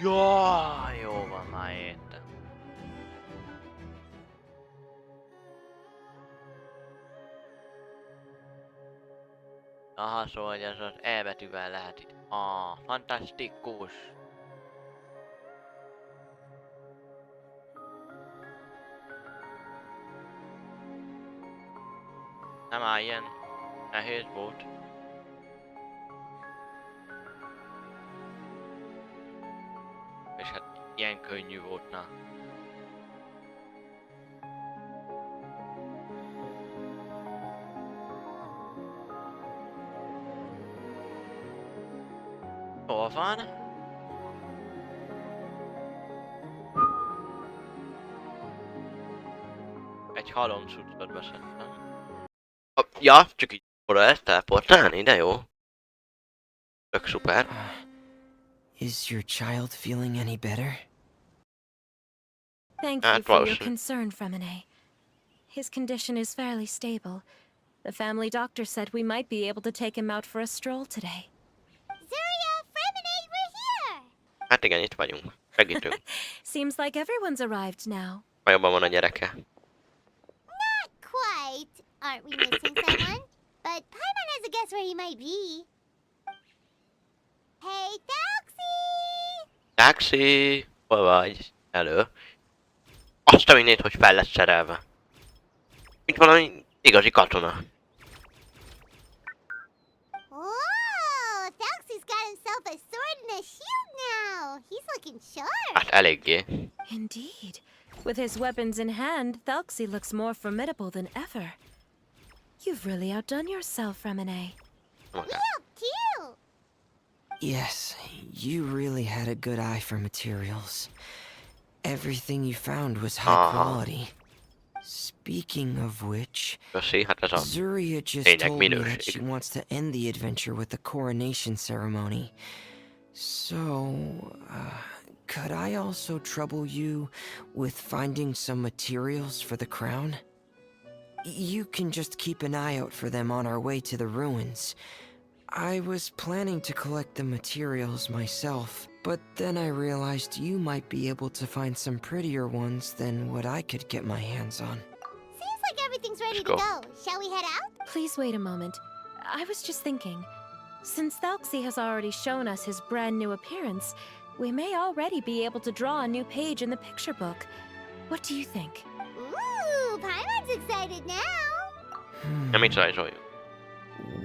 Jaj, jó van, már értem. Aha, szóval hogy ez az E betűvel lehet itt. Fantasztikus! Nem áll, ilyen nehéz volt. És hát ilyen könnyű volt, na. Hol van? Egy halom cuccot beszedtem. Ja, csak így oda ezt teleportálni, de jó. Tök szuper. Is your child feeling any better? Thank you for your concern, Fremine. His condition is fairly stable. The family doctor said we might be able to take him out for a stroll today. Zuria, Fremine, we're here! Hát igen, itt vagyunk. Segítünk. Seems like everyone's arrived now. Majobban van a gyereke. Not quite. Aren't we missing someone? But Paimon has a guess where he might be. Hey, Thelxie! Thelxie, hol vagy? Elő. Azt a minnét, hogy fel lett szerelve. Mint valami igazi katona. Oh, Thelxie's got himself a sword and a shield now. He's looking sharp. Hát eléggé. Indeed. With his weapons in hand, Thelxie looks more formidable than ever. You've really outdone yourself, Remine. We helped too. Yes, you really had a good eye for materials. Everything you found was high quality. Speaking of which, Köszi, hát ez a Zuria just lényeg told me that minőség. she wants to end the adventure with the coronation ceremony. So, could I also trouble you with finding some materials for the crown? You can just keep an eye out for them on our way to the ruins. I was planning to collect the materials myself, but then I realized you might be able to find some prettier ones than what I could get my hands on. Seems like everything's ready Let's to go. go. Shall we head out? Please wait a moment. I was just thinking. Since Thelxie has already shown us his brand new appearance, we may already be able to draw a new page in the picture book. What do you think? Ooh, Paimon's excited now. Nem mit rajzoljuk.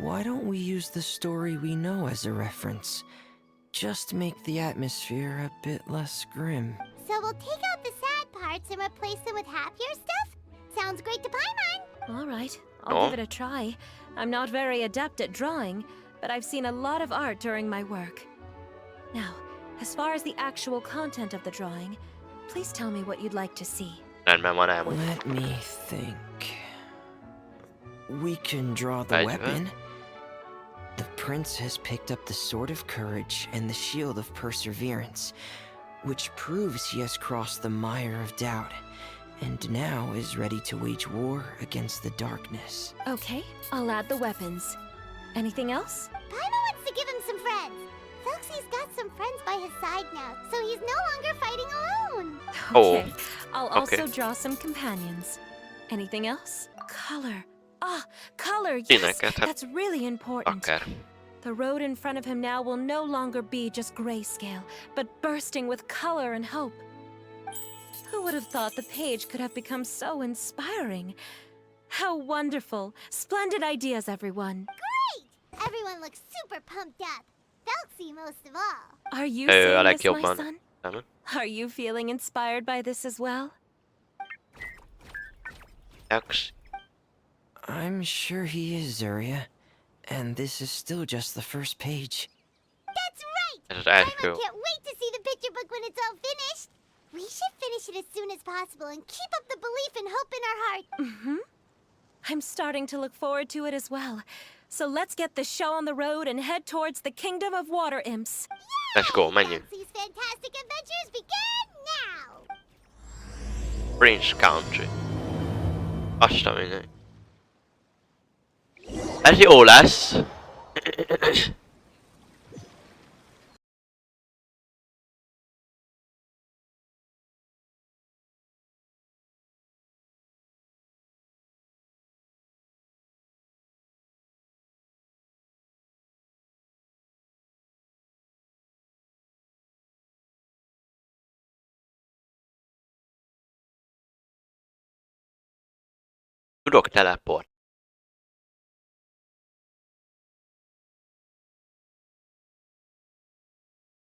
Why don't we use the story we know as a reference? Just make the atmosphere a bit less grim. So we'll take out the sad parts and replace them with happier stuff? Sounds great to Paimon. All right, I'll No. give it a try. I'm not very adept at drawing, but I've seen a lot of art during my work. Now, as far as the actual content of the drawing, please tell me what you'd like to see. Rendben van, elmondjuk. Let me think. We can draw the Fegyver. weapon. The prince has picked up the Sword of Courage and the Shield of Perseverance, which proves he has crossed the mire of doubt, and now is ready to wage war against the darkness. Okay, I'll add the weapons. Anything else? Paimon wants to give him some friends. Thelxie's got some friends by his side now, so he's no longer fighting alone. Oh, Okay, I'll also okay. draw some companions. Anything else? Color. Ah, color, yes! Színeket, hát That's really important. akár. The road in front of him now will no longer be just grayscale, but bursting with color and hope. Who would have thought the page could have become so inspiring? How wonderful! Splendid ideas, everyone! Great! Everyone looks super pumped up. Thelxie most of all. Are you A seeing this, my legjobban. son? Nem? Are you feeling inspired by this as well? Thelxie. I'm sure he is, Zuria. And this is still just the first page. That's right! Ez az Paimon első. can't wait to see the picture book when it's all finished. We should finish it as soon as possible and keep up the belief and hope in our heart. Mm-hmm. I'm starting to look forward to it as well. So let's get the show on the road and head towards the kingdom of water imps. Let's go, menjünk. Thelxie's fantastic adventures begin now! Prince Country. Azt a mindenit. Ez jó lesz. Tudok teleport.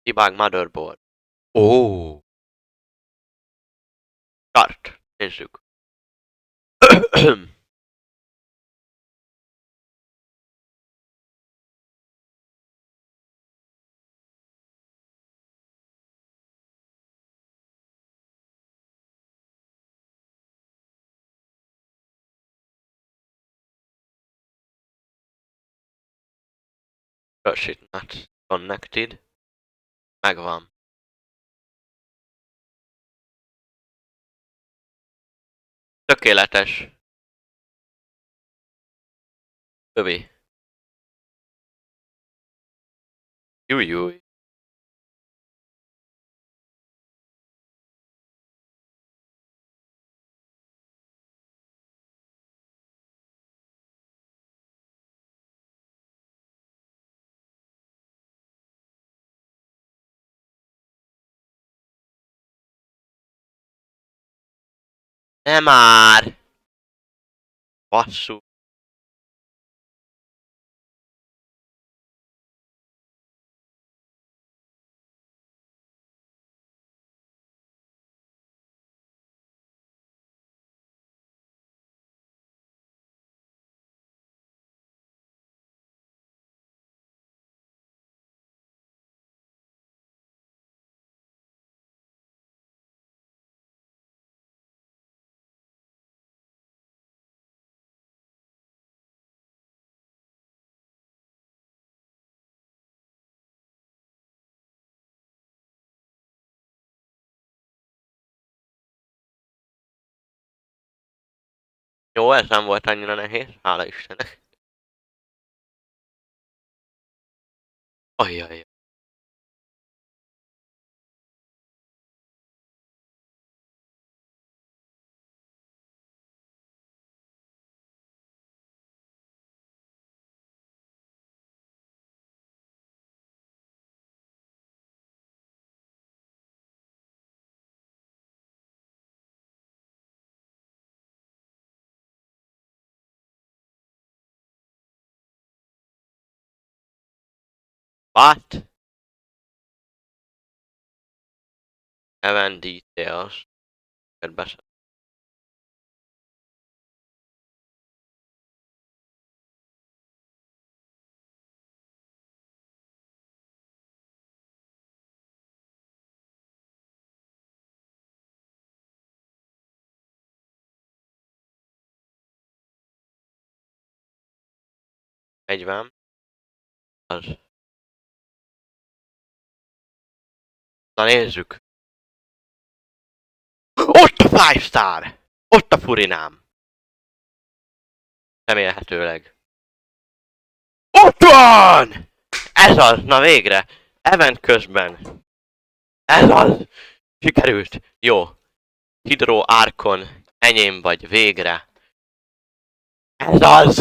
Debug motherboard. Ó. Start. Nézzük. Proceed not connected. Megvan. Tökéletes. Övé. Júj. Nem már! Basszus. Jó, ez nem volt annyira nehéz, hála Istennek. Ajjaj. What? Event details. Kedves. Egyben. Az. Na nézzük. Ott a 5 star! Ott a furinám! Remélhetőleg. Ott van! Ez az, na végre! Event közben. Ez az! Sikerült! Jó. Hidro Arkon. Enyém vagy, végre. Ez az!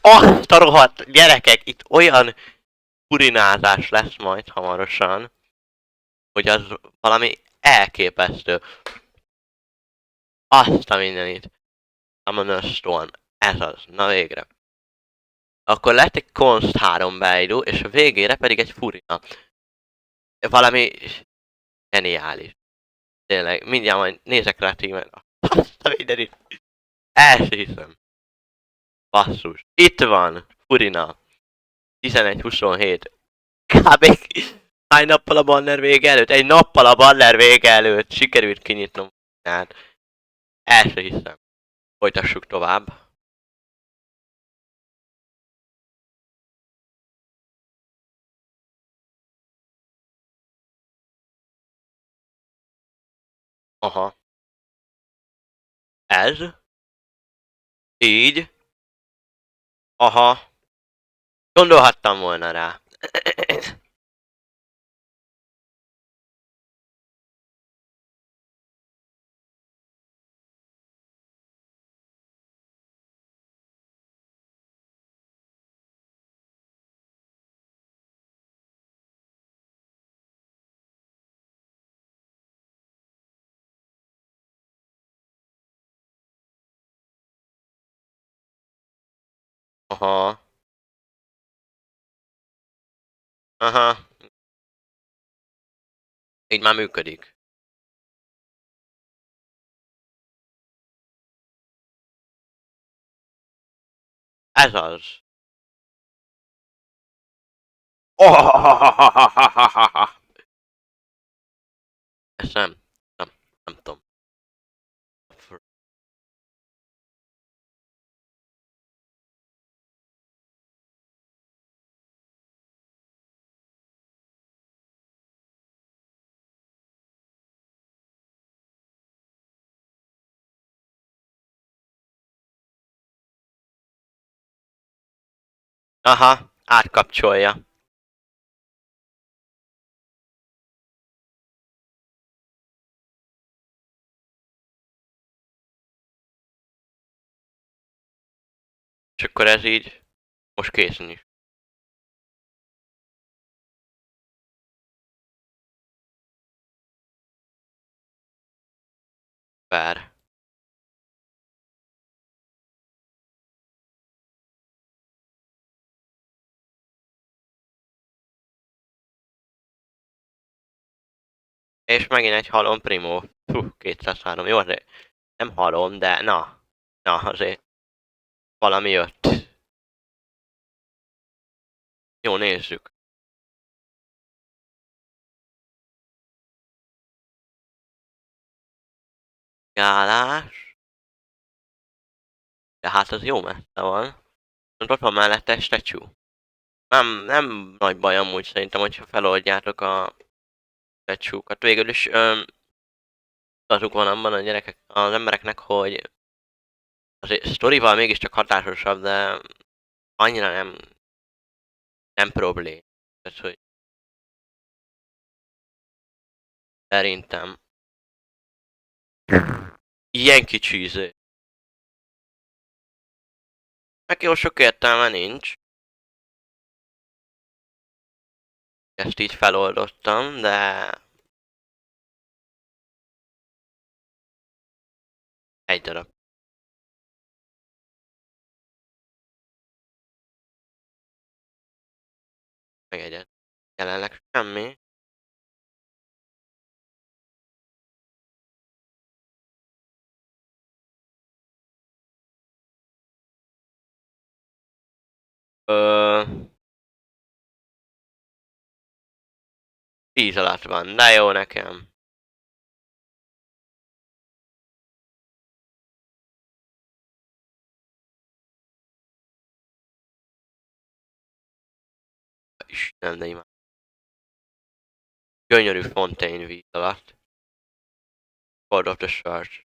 Azt a rohadt gyerekek! Itt olyan furinázás lesz majd hamarosan, hogy az valami elképesztő. Azt a mindenit. Amon Storm. Ez az. Na végre. Akkor lett egy Konst 3 beidú, és a végére pedig egy furina. Valami geniális. Tényleg, mindjárt majd nézek rá tímen. Azt a mindenit. El se hiszem. Basszus. Itt van. Furina. 11-27. Kb. Hány nappal a banner vége előtt? Egy nappal a banner vége előtt sikerült kinyitnom. Hát, el se hiszem. Folytassuk tovább. Aha. Ez. Így. Aha. Gondolhattam volna rá. Aha. Aha. Így már működik. Ez az. Oh! Ezt nem tudom. Aha, átkapcsolja. És akkor ez így most készen is. Vár. És megint egy halom primo. 203. Jó, azért nem halom, de na. Na, azért valami jött. Jó, nézzük. Gálás. De hát az jó messze van. Ott van mellette egy statue. Nem nagy baj amúgy szerintem, hogyha feloldjátok a statue-kat. Végül is azok van abban a gyerekek, az embereknek, hogy azért sztorival mégiscsak hatásosabb, de annyira nem problém. Tehát, hogy szerintem ilyen kicsi izé. Meg jó sok értelme nincs. Ezt így feloldottam, de egy darab. Meg egyet. Jelenleg semmi. Ö... 10 alatt van, de jó nekem. Isten, de imád. Gyönyörű fontaine víz alatt. Ford of the Church.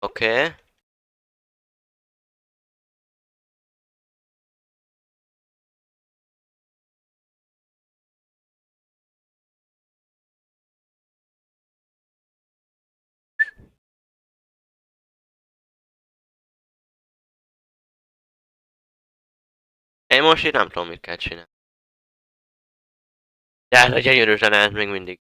Oké. Okay. Én most itt nem tudom, mit kell csinálni. De ez a gyönyörű zene, ez még mindig.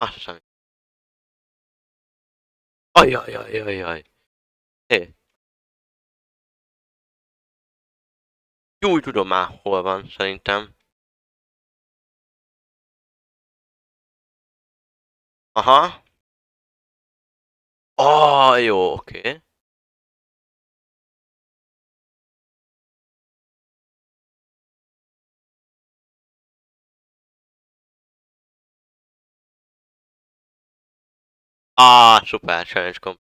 Azt hiszem. Ajajajajajaj. Hé. Úgy tudom már, hol van, szerintem. Aha. Jó, oké. Okay. Szuper, challenge comp.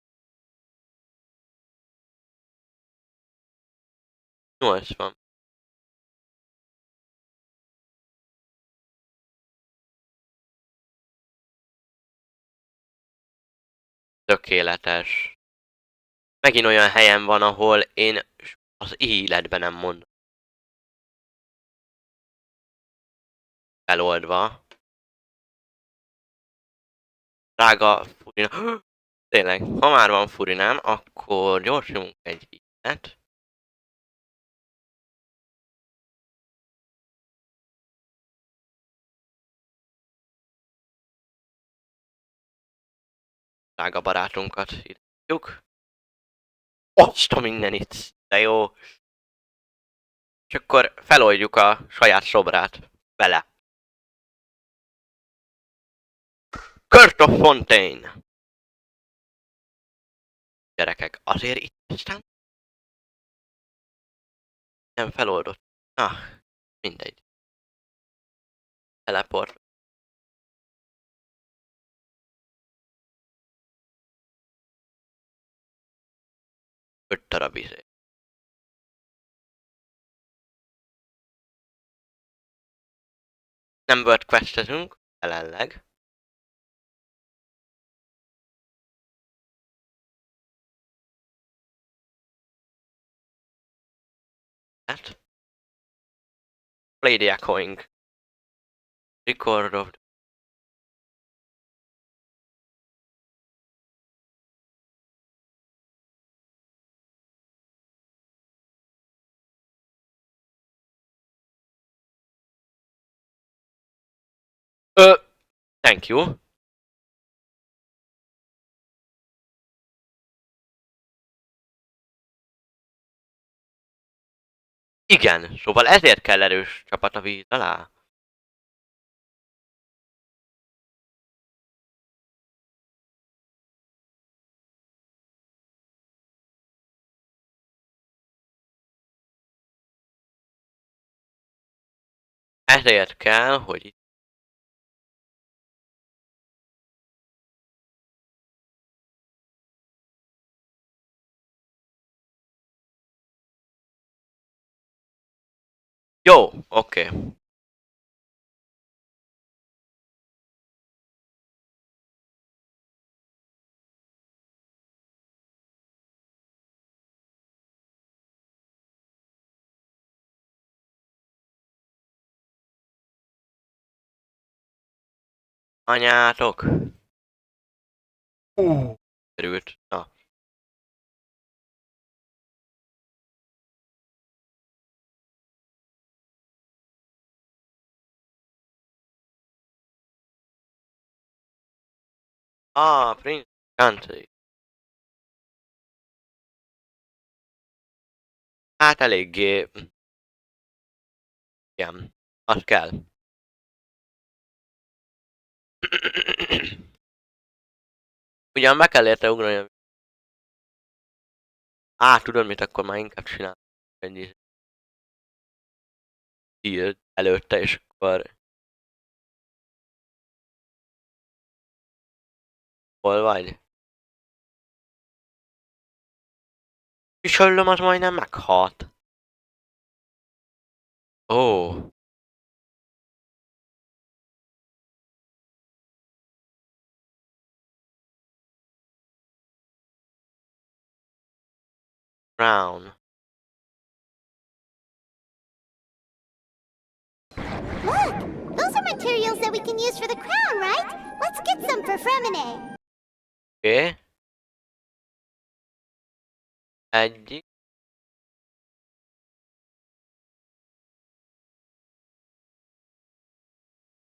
80. Tökéletes. Megint olyan helyen van, ahol én az életben nem mondom. Feloldva. Drága furina. Tényleg, ha már van furinám, akkor gyorsítsunk egy ilyet. Drága barátunkat írjuk. Azt a mindenit, de jó. És akkor feloldjuk a saját szobrát vele. Court of Fontaine. Gyerekek, azért itt aztán nem feloldott. Mindegy. Teleport. 5 darab izé. Nem world questezünk. jelenleg. Hát. Play the echoing. Record of... Thank you. Igen, szóval ezért kell erős csapat a víz alá. Ezért kell, hogy itt... Jó, oké. Anyátok. Került. Na. Prince Country. Hát eléggé... Igen, az kell. Ugyan meg kell érte ugrani. Tudod mit, akkor már inkább csinál egy deal előtte, és akkor... Hol vagy? Kisöllöm az majdnem meghalt. Ó. Brown. Look! Those are materials that we can use for the crown, right? Let's get some for Fremine. Oké. Egyik.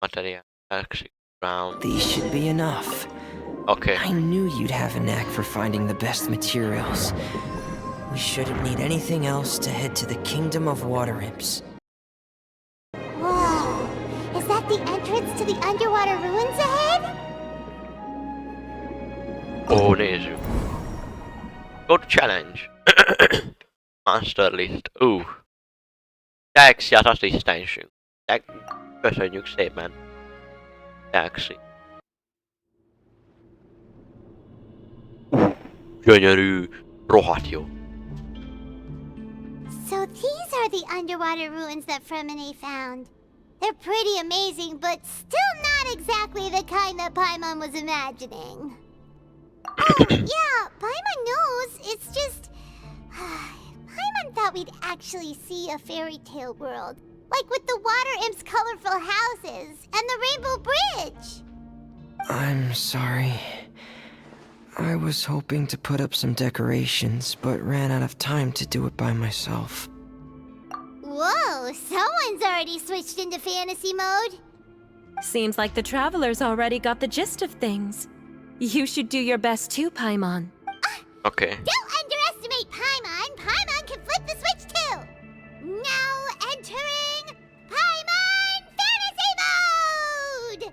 Material. Thelxie. Brown. These should be enough. Oké. I knew you'd have a knack for finding the best materials. We shouldn't need anything else to head to the Kingdom of Water Imps. Whoa! Is that the entrance to the underwater ruins ahead? Ó, nézzük. Go to challenge. Master list. Thelxie az asszisztensünk. Köszönjük szépen. Thelxie. Gyönyörű. Rohadt jó. So these are the underwater ruins that Fremine found. They're pretty amazing, but still not exactly the kind that Paimon was imagining. Yeah, Paimon knows. It's just... Paimon thought we'd actually see a fairy tale world. Like with the water imps' colorful houses and the rainbow bridge. I'm sorry. I was hoping to put up some decorations, but ran out of time to do it by myself. Whoa, someone's already switched into fantasy mode. Seems like the travelers already got the gist of things. You should do your best too, Paimon. Oké. Don't underestimate Paimon. Paimon can flip the switch too. Now entering Paimon Fantasy Mode!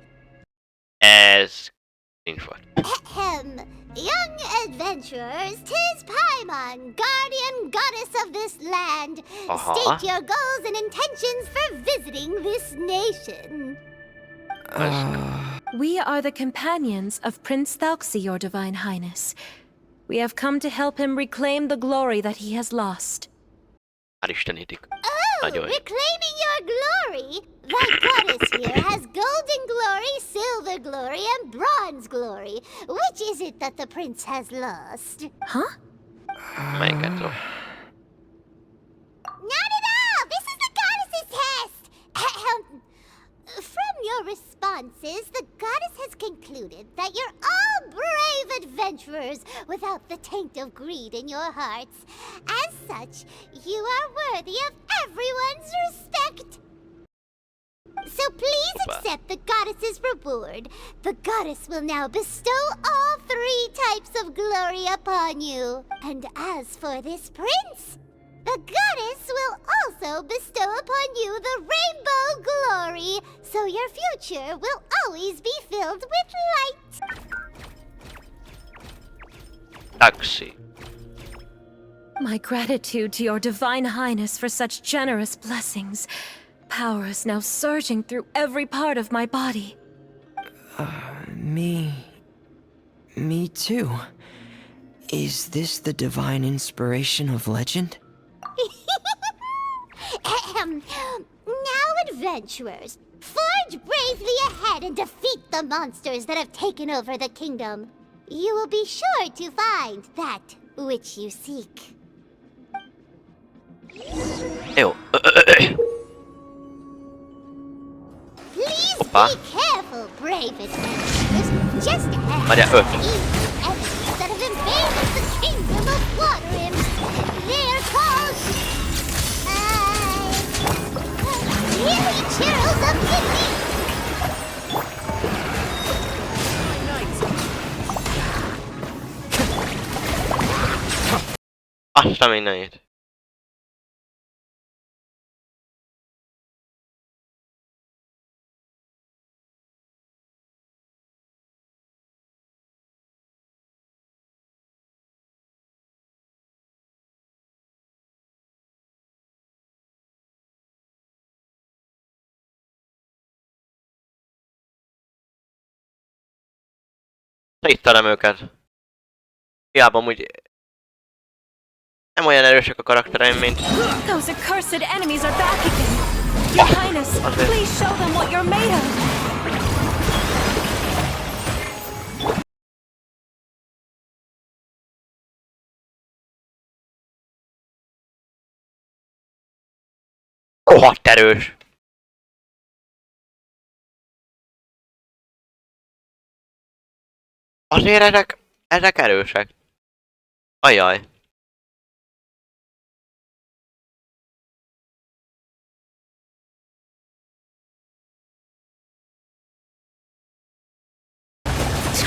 Ez... nincs volt. Ahem. Young adventurers, 'tis Paimon, guardian goddess of this land. State your goals and intentions for visiting this nation. We are the companions of Prince Thelxie, your divine highness. We have come to help him reclaim the glory that he has lost. Áristenítik. Oh, Nagyon jó. reclaiming your glory? The goddess here has golden glory silver glory and bronze glory. Which is it that the prince has lost? Huh? Melyiket szó? Not at all! This is the goddess's test! Ahem. From your responses, the goddess has concluded that you're all brave adventurers without the taint of greed in your hearts. As such, you are worthy of everyone's respect. So please accept the goddess's reward. The goddess will now bestow all 3 types of glory upon you. And as for this prince, the goddess will also bestow upon you the rainbow glory, so your future will always be filled with light. Thelxie. My gratitude to your divine highness for such generous blessings. Power is now surging through every part of my body. Me too. Is this the divine inspiration of legend? Now, adventurers, forge bravely ahead and defeat the monsters that have taken over the kingdom. You will be sure to find that which you seek. Jó. Please Hoppa. be careful, brave adventurers. Just ahead Várjál, are 5. evil enemies that have invaded the kingdom of water imps. They are called... really churls of the Azt a mindenit. Széttelem őket. Hiába amúgy nem olyan erősek a karaktereim, mint... Those accursed enemies are back again. Your highness, please show them what you're made of. Rohadt erős! Azért ezek erősek. Ajaj.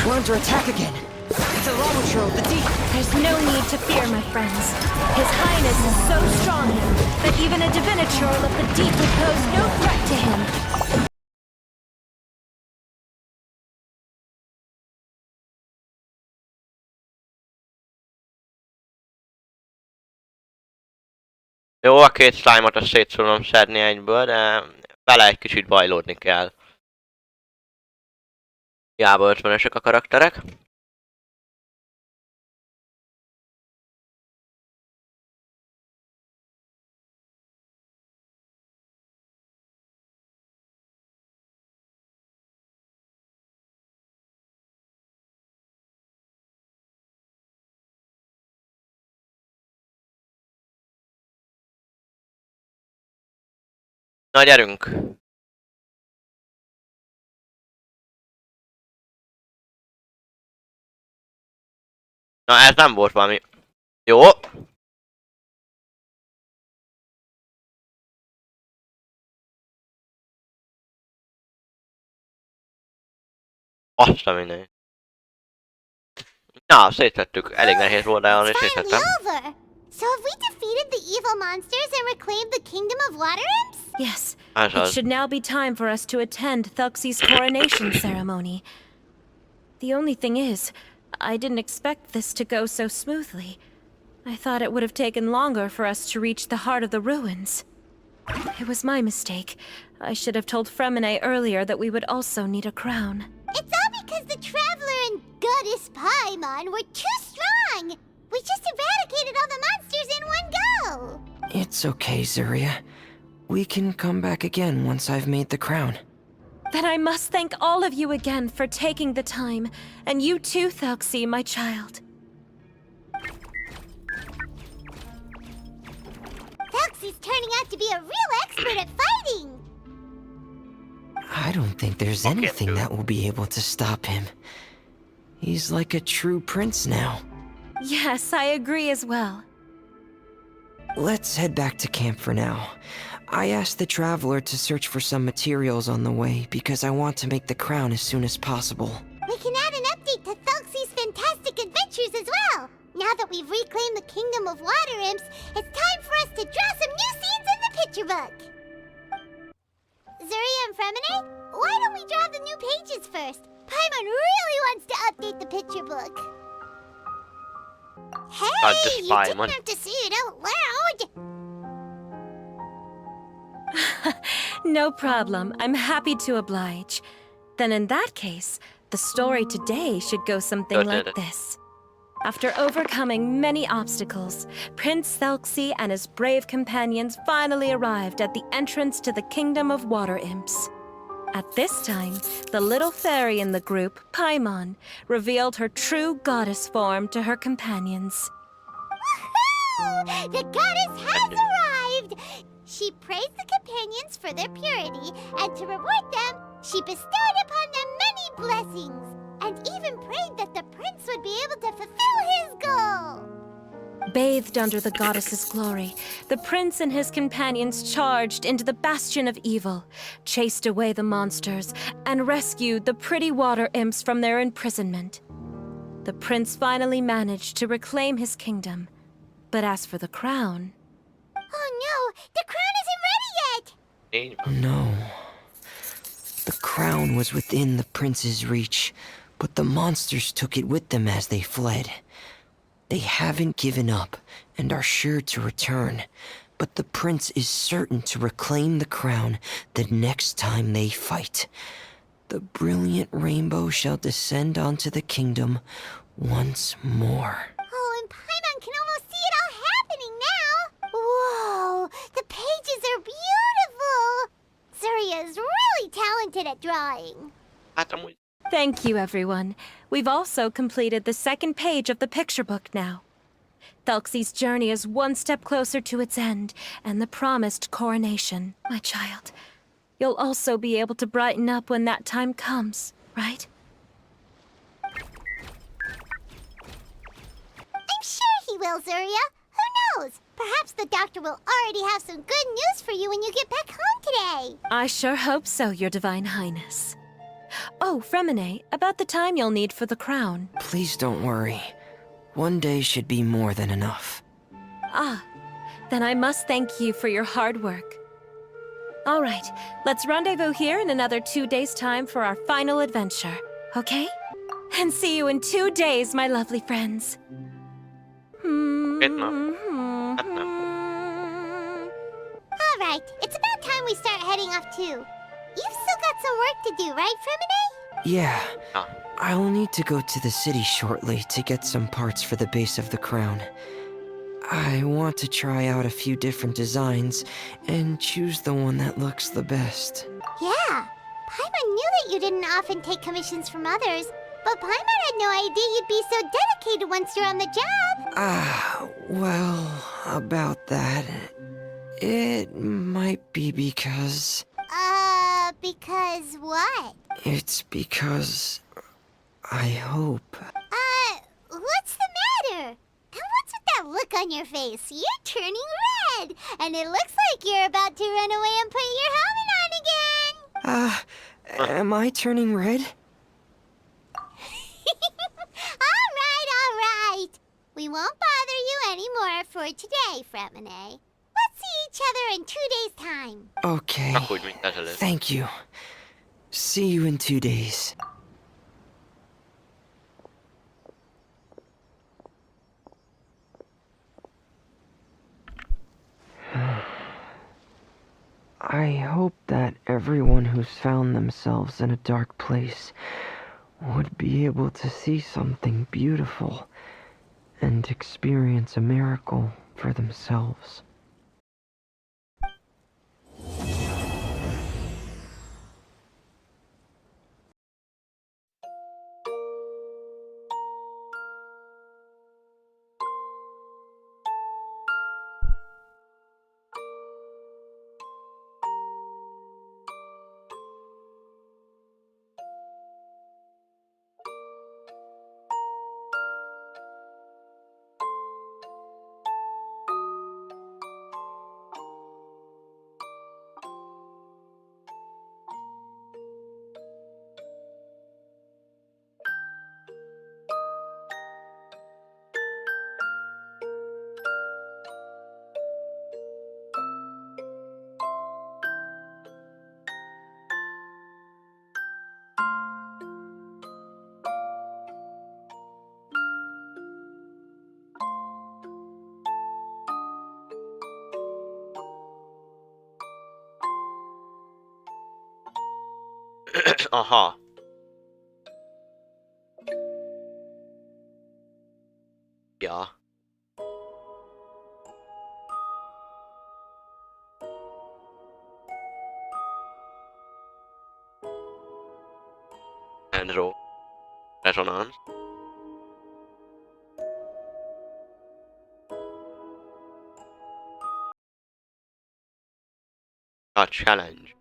We're under attack again. It's a lava of the deep. There's no need to fear, my friends. His highness is so strong that even a diviniture of the deep would pose no threat to him. Jó, a 2 slime-ot azt szét tudom szedni egyből, de vele egy kicsit bajlódni kell. Hiába 50-esek a karakterek. Na, gyerünk! Na, ez nem volt valami... Jó! Azt a mindenit. Na, szétvettük. Elég nehéz volt, de arra is It's finally szétvettem. over. So have we defeated the evil monsters and reclaimed the kingdom of water imps? Yes, Ez it az. should now be time for us to attend Thelxie's coronation ceremony. The only thing is, I didn't expect this to go so smoothly. I thought it would have taken longer for us to reach the heart of the ruins. It was my mistake. I should have told Fremine earlier that we would also need a crown. It's all because the Traveler and Goddess Paimon were too strong. We just eradicated all the monsters in one go. It's okay, Zuria. We can come back again once I've made the crown. Then I must thank all of you again for taking the time, and you too, Thelxie, my child. Thelxie's turning out to be a real expert at fighting! I don't think there's anything that will be able to stop him. He's like a true prince now. Yes, I agree as well. Let's head back to camp for now. I asked the traveler to search for some materials on the way because I want to make the crown as soon as possible. We can add an update to Thelxie's fantastic adventures as well! Now that we've reclaimed the Kingdom of Water Imps, it's time for us to draw some new scenes in the picture book! Zuria and Fremine, why don't we draw the new pages first? Paimon really wants to update the picture book. Hey, just you Paimon. didn't have to say it out loud! No problem. I'm happy to oblige. Then in that case, the story today should go something like this. After overcoming many obstacles, Prince Thelxie and his brave companions finally arrived at the entrance to the Kingdom of Water Imps. At this time, the little fairy in the group, Paimon, revealed her true goddess form to her companions. Woohoo! The goddess has arrived! She praised the companions for their purity, and to reward them, she bestowed upon them many blessings, and even prayed that the prince would be able to fulfill his goal. Bathed under the goddess's glory, the prince and his companions charged into the bastion of evil, chased away the monsters, and rescued the pretty water imps from their imprisonment. The prince finally managed to reclaim his kingdom. But as for the crown... Oh no, the crown isn't ready yet! No. The crown was within the prince's reach, but the monsters took it with them as they fled. They haven't given up and are sure to return, but the prince is certain to reclaim the crown the next time they fight. The brilliant rainbow shall descend onto the kingdom once more. Oh, and Paimon can almost see it all happening now! Whoa, the pages are beautiful! Zuria is really talented at drawing. Hát amúgy Thank you, everyone. We've also completed the second page of the picture book now. Thelxie's journey is one step closer to its end, and the promised coronation. My child, you'll also be able to brighten up when that time comes, right? I'm sure he will, Zuria. Who knows? Perhaps the doctor will already have some good news for you when you get back home today. I sure hope so, Your Divine Highness. Oh, Fremine, about the time you'll need for the crown. Please don't worry. One day should be more than enough. Ah, then I must thank you for your hard work. All right, let's rendezvous here in another 2 days' time for our final adventure, okay? And see you in 2 days, my lovely friends. Good enough. All right, it's about time we start heading off too. You've still got some work to do, right, Fremine? Yeah. Ah. I'll need to go to the city shortly to get some parts for the base of the crown. I want to try out a few different designs and choose the one that looks the best. Yeah, Paimon knew that you didn't often take commissions from others, but Paimon had no idea you'd be so dedicated once you're on the job. Well, about that, it might be because... Because what? It's because... I hope... What's the matter? And what's with that look on your face? You're turning red, and it looks like you're about to run away and put your helmet on again. Am I turning red? All right. We won't bother you anymore for today, Fremine. Let's see each other in 2 days' time. Okay. Csak úgy, mint ezelőtt. Thank you. See you in 2 days. I hope that everyone who's found themselves in a dark place would be able to see something beautiful and experience a miracle for themselves. Aha. Ja. Enro. Resonance. A challenge.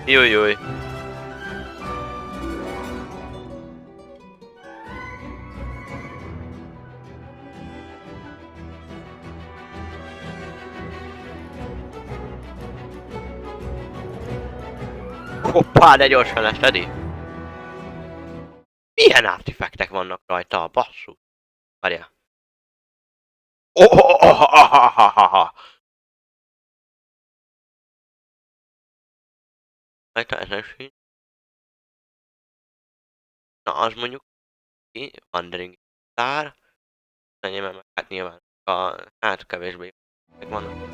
Júj, júj. Hoppá, de gyorsan lesz, Eddie. Milyen artifactek vannak rajta, basszus. Várjál. Rajta ezen sincs. Na, az mondjuk ki, Wandering Star. Enyémben meg hát nyilván hát kevésbé meg vannak.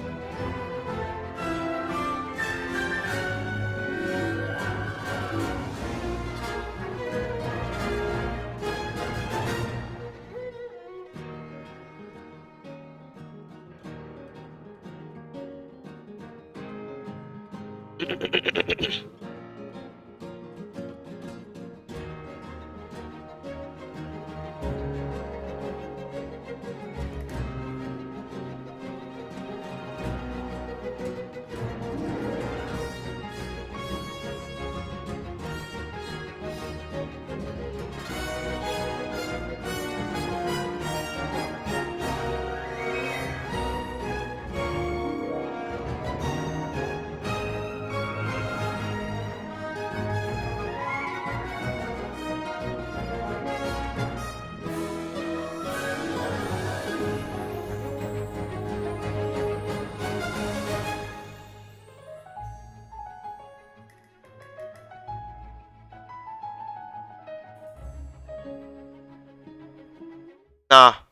Na,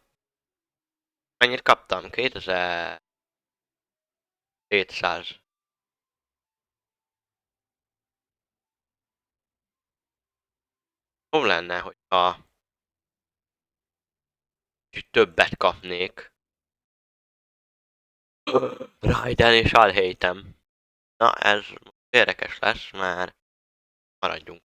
mennyit kaptam? 2700. Jó lenne, hogyha többet kapnék. Raiden és alhétem. Na, ez érdekes lesz, már maradjunk.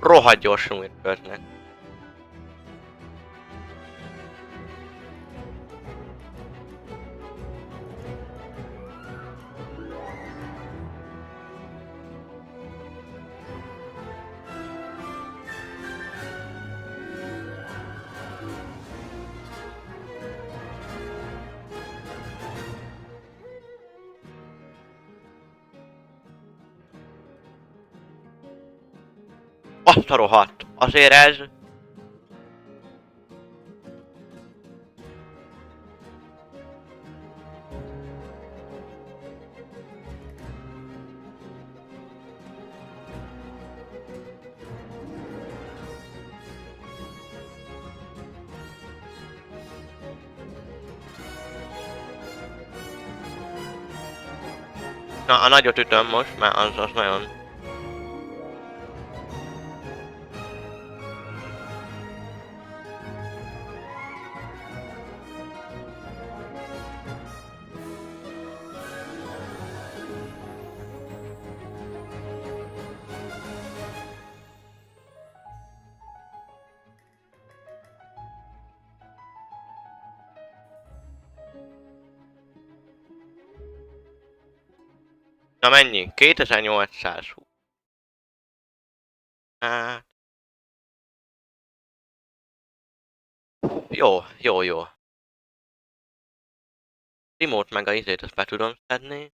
Rohadt gyorsan újra költnek. Azt a rohadt! Azért ez... Na, a nagyot ütöm most, mert az nagyon... Na mennyi? 2800. Hú. Hát... Jó, jó, jó. Remote meg a izét, azt be tudom szedni.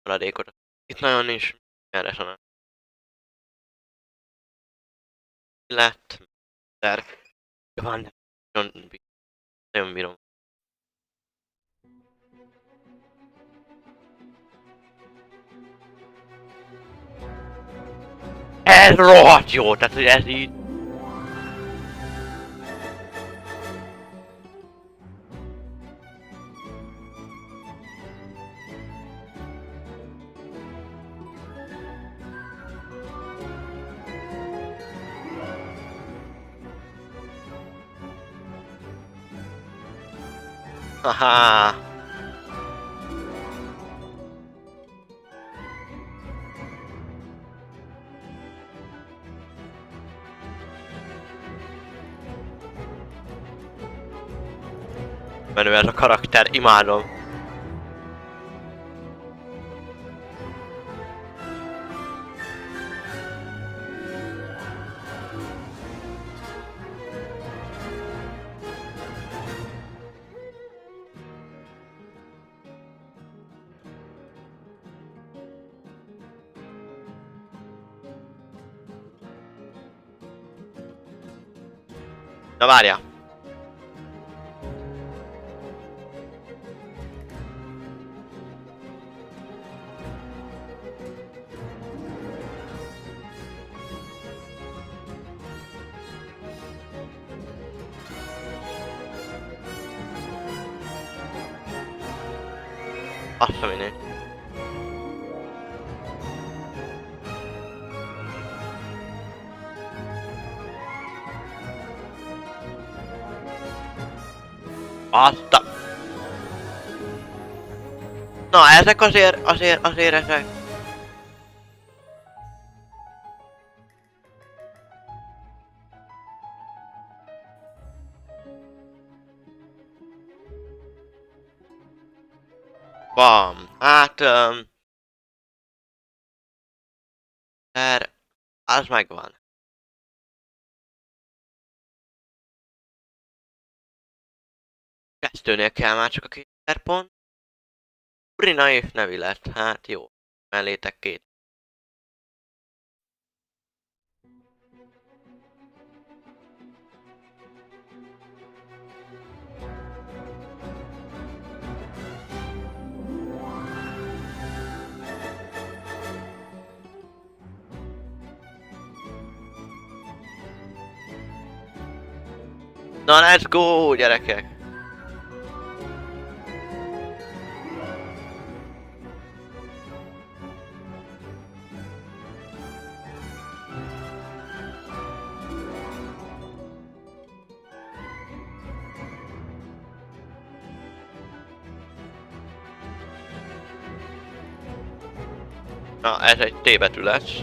Maradékot. Itt nagyon nincs erre sana. Lett. Der. Van. Nagyon bírom. Ez rohadt jó, tehát hogy ez így... Haha. Menő ez a karakter, imádom. Na várjál. Azt a minét. Azt a... Na ezek azért ezek... Bam. Hát... Az megvan. Kezdőnél kell már csak a 2000 pont. Urina és nevi lett, hát jó. Mellétek két. Na let's go, gyerekek! Na, ez egy T betű lesz.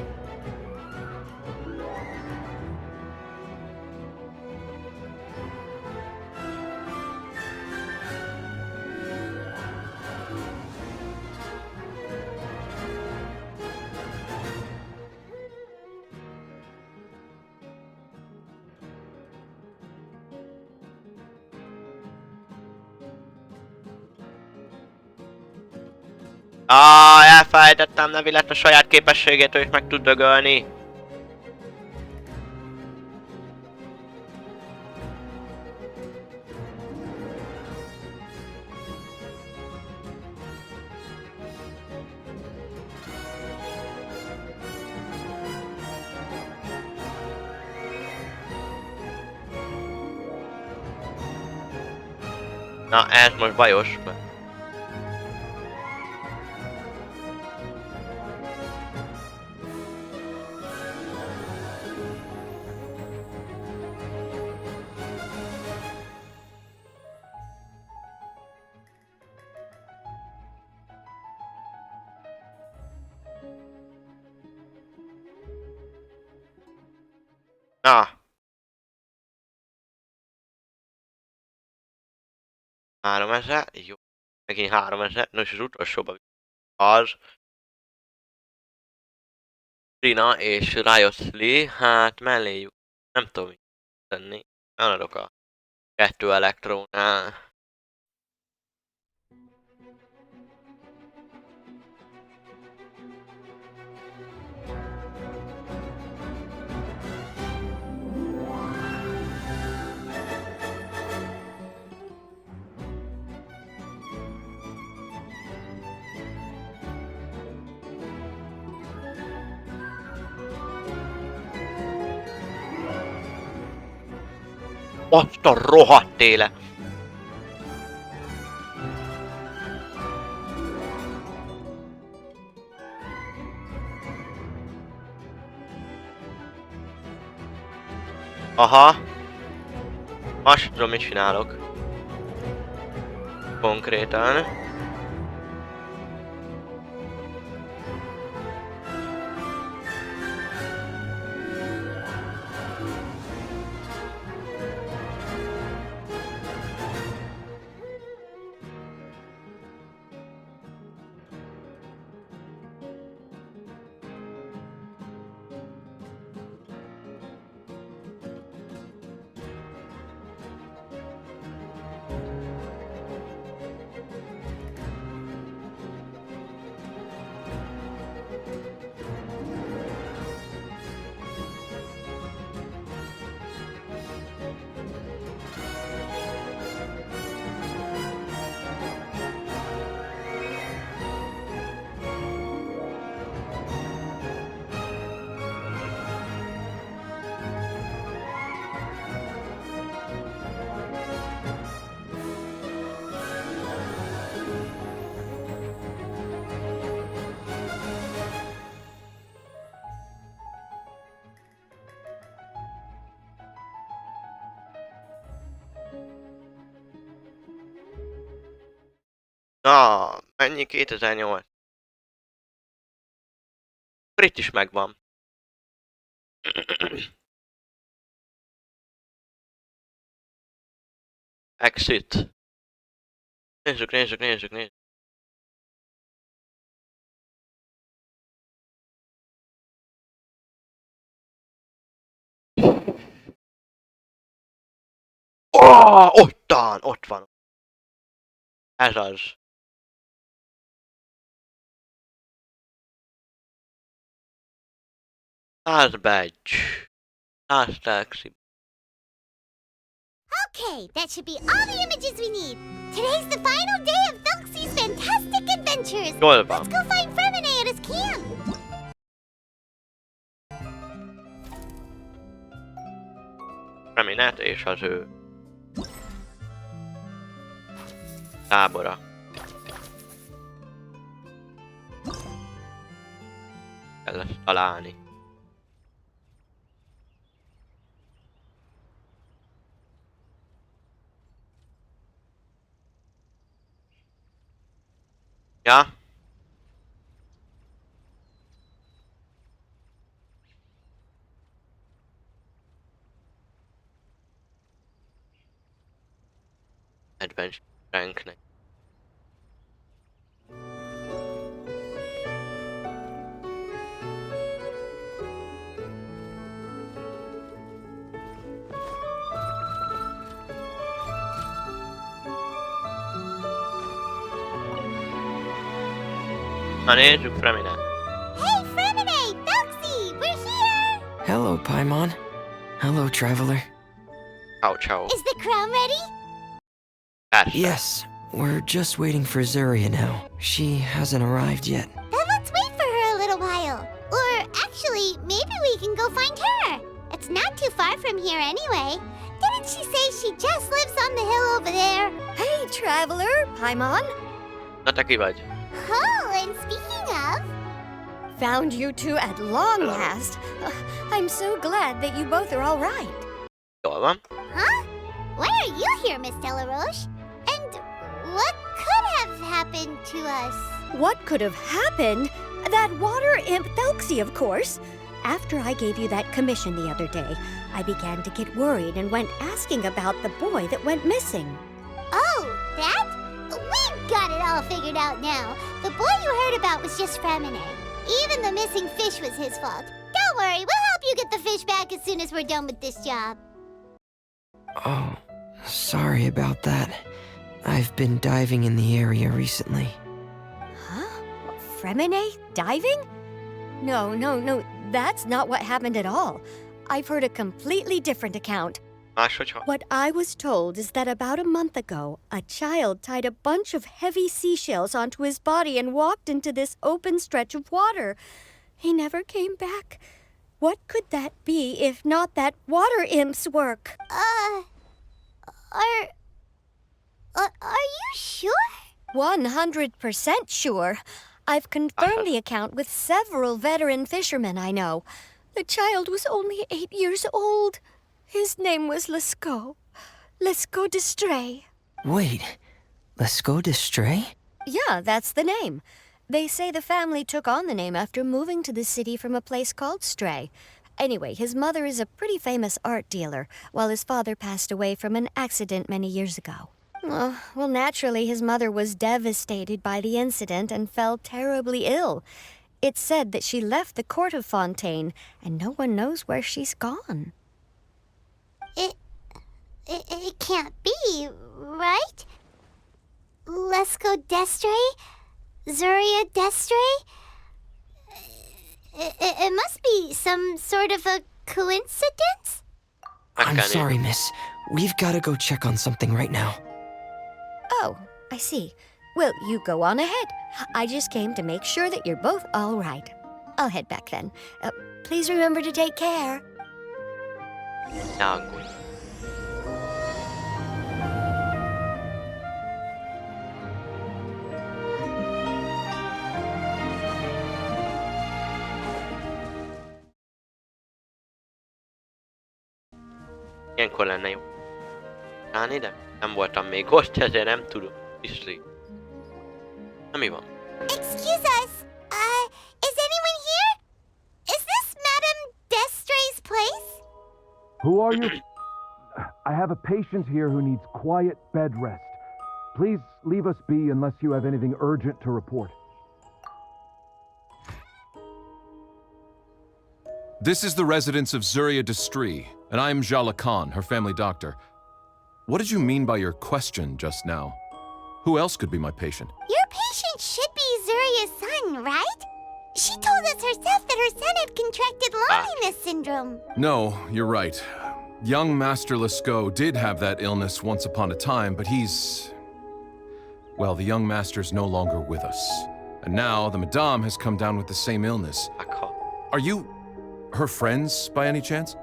Elfelejtettem, Nevi lett a saját képességétől is meg tud dögölni. Na, ez most bajos. Na. 3000, jó. Megint 3000, nos az utolsóban az. Trina és Riosley, hát melléjük nem tudom mit tenni. Maradok a 2 elektrónál. Azt a rohadt éle! Aha! Most tudom, mit csinálok. Konkrétan. Na, mennyi 2008? Akkor itt is megvan. Exit. Nézzük. Ott van. Ez az. Last badge. Last Thelxie. Okay, that should be all the images we need. Today's the final day of Thelxie's fantastic adventures. Jól van. Let's go find Fremine at his camp. Freminet és az ő tábora. Kell ezt találni. Ja. Adventure ranknek. Na nézzük Freminet. Hey, Fremine! Thelxie! We're here! Hello, Paimon. Hello, traveler. Ciao. Is the crown ready? Persze. Yes, we're just waiting for Zuria now. She hasn't arrived yet. Then let's wait for her a little while. Or actually, maybe we can go find her. It's not too far from here anyway. Didn't she say she just lives on the hill over there? Hey, traveler, Paimon. Na te ki vagy? Oh, and speaking of... Found you two at long last. I'm so glad that you both are all right. Jól van. Huh? Why are you here, Miss Delaroche? And what could have happened to us? What could have happened? That water imp Thelxie, of course. After I gave you that commission the other day, I began to get worried and went asking about the boy that went missing. Oh, that? We've got it all figured out now. The boy you heard about was just Fremine. Even the missing fish was his fault. Don't worry, we'll help you get the fish back as soon as we're done with this job. Oh, sorry about that. I've been diving in the area recently. Huh? Fremine? Diving? No, that's not what happened at all. I've heard a completely different account. Máshogy, What I was told is that about a month ago, a child tied a bunch of heavy seashells onto his body and walked into this open stretch of water. He never came back. What could that be if not that water imp's work? Are you sure? 100% sure. I've confirmed the account with several veteran fishermen I know. The child was only 8 years old. His name was Lescaut. Lescaut de Stray. Wait, Lescaut de Stray? Yeah, that's the name. They say the family took on the name after moving to the city from a place called Stray. Anyway, his mother is a pretty famous art dealer, while his father passed away from an accident many years ago. Well, naturally, his mother was devastated by the incident and fell terribly ill. It's said that she left the court of Fontaine, and no one knows where she's gone. It can't be, right? Lescaut d'Estray? Zuria d'Estray? It must be some sort of a coincidence? I'm sorry, miss. We've got to go check on something right now. Oh, I see. Well, you go on ahead. I just came to make sure that you're both all right. I'll head back then. Please remember to take care. Ne aggódj. Ilyenkor lenne jó. Állni, de nem voltam még ott, ezért nem tudom. Isli. Na mi van? Excuse us. Is anyone here? Is this Madame d'Estray's place? Who are you? I have a patient here who needs quiet bed rest. Please leave us be unless you have anything urgent to report. This is the residence of Zuria d'Estray, and I am Jala Khan, her family doctor. What did you mean by your question just now? Who else could be my patient? Your patient should be Zuria's son, right? She told us herself that her son had contracted loneliness syndrome. No, you're right. Young Master Lescaut did have that illness once upon a time, but he's... Well, the young master's no longer with us. And now the Madame has come down with the same illness. Akkor. Are you her friends, by any chance?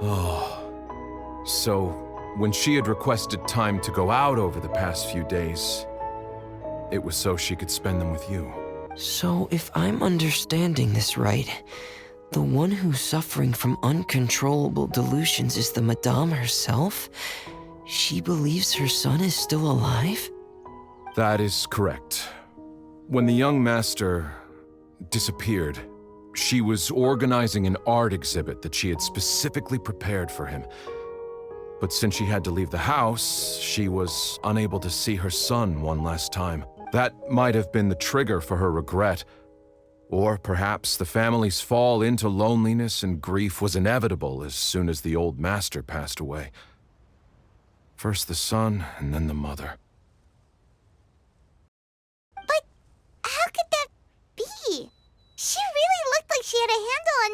Oh, so when she had requested time to go out over the past few days, it was so she could spend them with you. So, if I'm understanding this right, the one who's suffering from uncontrollable delusions is the Madame herself? She believes her son is still alive? That is correct. When the young master disappeared, she was organizing an art exhibit that she had specifically prepared for him. But since she had to leave the house, she was unable to see her son one last time. That might have been the trigger for her regret. Or perhaps the family's fall into loneliness and grief was inevitable as soon as the old master passed away. First the son, and then the mother. But how could that be? She really looked like she had a handle on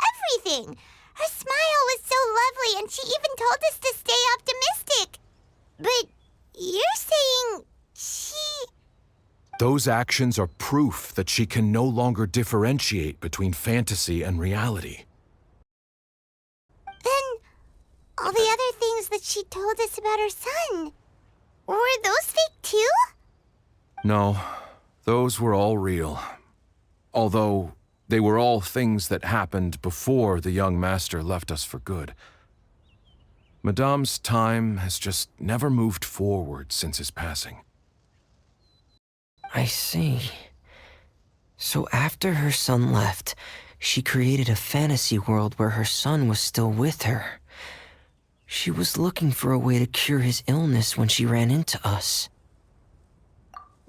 everything. Her smile was so lovely, and she even told us to stay optimistic. But you're saying she... Those actions are proof that she can no longer differentiate between fantasy and reality. Then all the other things that she told us about her son, were those fake too? No, those were all real. Although they were all things that happened before the young master left us for good. Madame's time has just never moved forward since his passing. I see. So after her son left, she created a fantasy world where her son was still with her. She was looking for a way to cure his illness when she ran into us.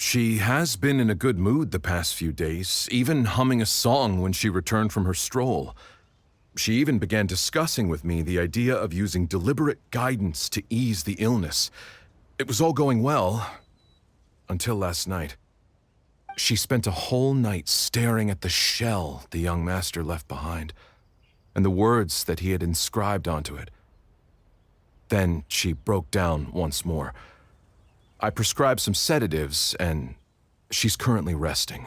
She has been in a good mood the past few days, even humming a song when she returned from her stroll. She even began discussing with me the idea of using deliberate guidance to ease the illness. It was all going well, until last night. She spent a whole night staring at the shell the young master left behind, and the words that he had inscribed onto it. Then she broke down once more. I prescribed some sedatives, and she's currently resting.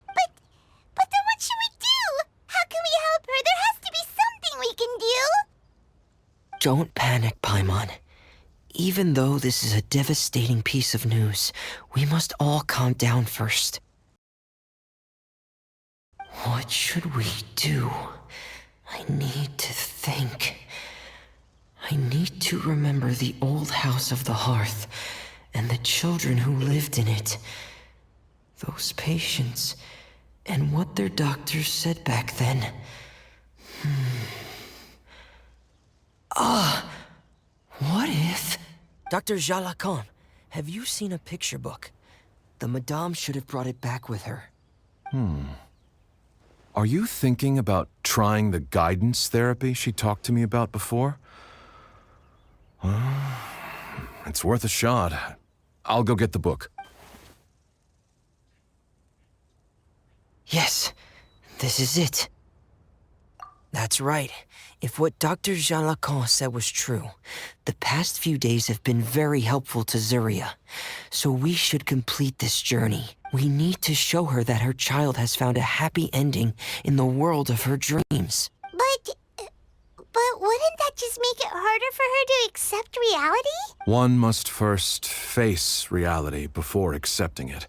But then what should we do? How can we help her? There has to be something we can do. Don't panic, Paimon. Even though this is a devastating piece of news, we must all calm down first. What should we do? I need to think. I need to remember the old house of the hearth and the children who lived in it. Those patients and what their doctors said back then. What if... Dr. Jalacon, have you seen a picture book? The Madame should have brought it back with her. Are you thinking about trying the guidance therapy she talked to me about before? It's worth a shot. I'll go get the book. Yes, this is it. That's right. If what Dr. Jalacon said was true, the past few days have been very helpful to Zuria. So we should complete this journey. We need to show her that her child has found a happy ending in the world of her dreams. But wouldn't that just make it harder for her to accept reality? One must first face reality before accepting it.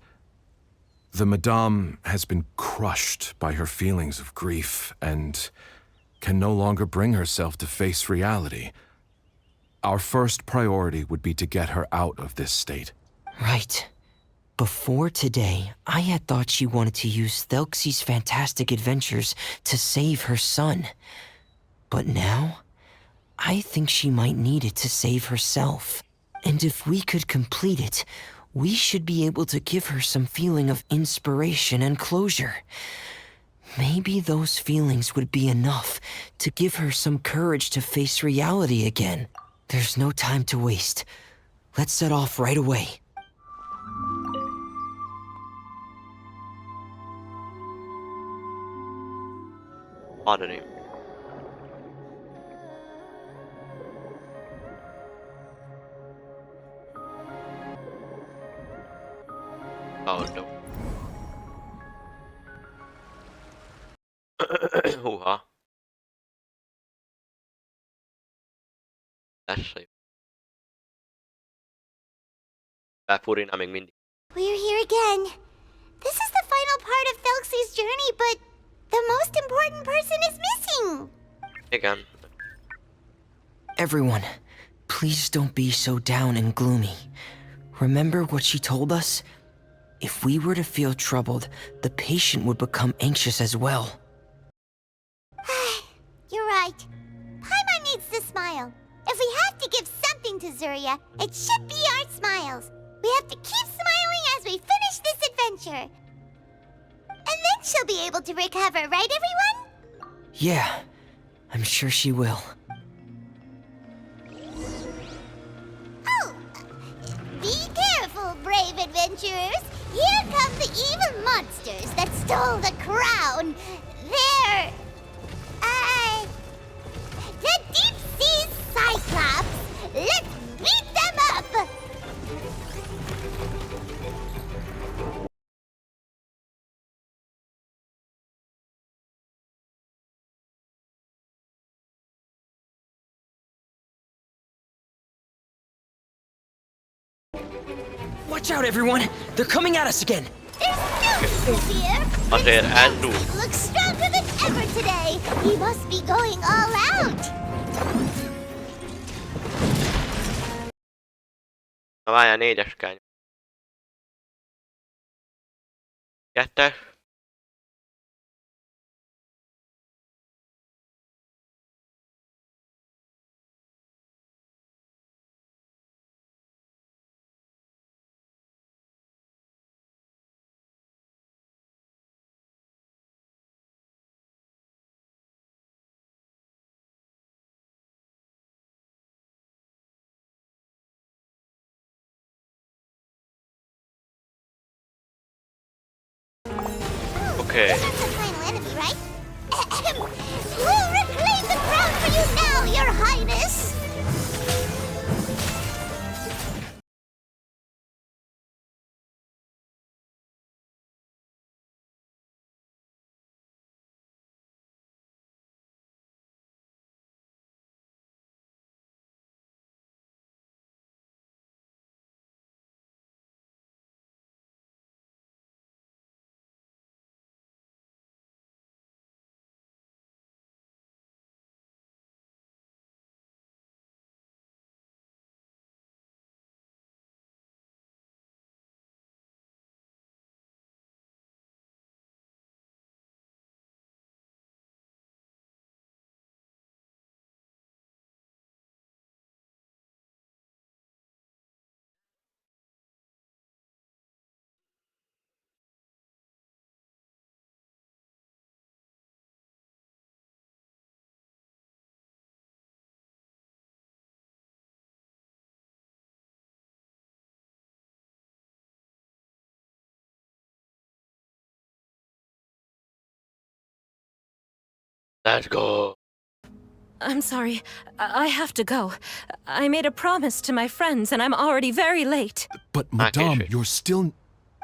The Madame has been crushed by her feelings of grief and can no longer bring herself to face reality. Our first priority would be to get her out of this state. Right. Before today, I had thought she wanted to use Thelxie's fantastic adventures to save her son. But now, I think she might need it to save herself. And if we could complete it, we should be able to give her some feeling of inspiration and closure. Maybe those feelings would be enough to give her some courage to face reality again. There's no time to waste. Let's set off right away. Oddity. Oh no. Húha. Ez szép. Befúrina még mindig. We're here again. This is the final part of Thelxie's journey, but the most important person is missing. Igen. Everyone, please don't be so down and gloomy. Remember what she told us? If we were to feel troubled, the patient would become anxious as well. You're right. Paimon needs to smile. If we have to give something to Zuria, it should be our smiles. We have to keep smiling as we finish this adventure. And then she'll be able to recover, right everyone? Yeah, I'm sure she will. Oh! Be careful, brave adventurers! Here come the evil monsters that stole the crown! They're... the deep sea cyclops! Let's beat them up! Watch out, everyone! They're coming at us again! There's no here! Azért ez It túl. looks stronger than ever today! He must be going all out! Na várjál, 4-es kell. 2-es. Okay. This is the final enemy, right? We'll reclaim the crown for you now, Your Highness! Let's go. I'm sorry. I have to go. I made a promise to my friends, and I'm already very late. But, Madame, shit. you're still...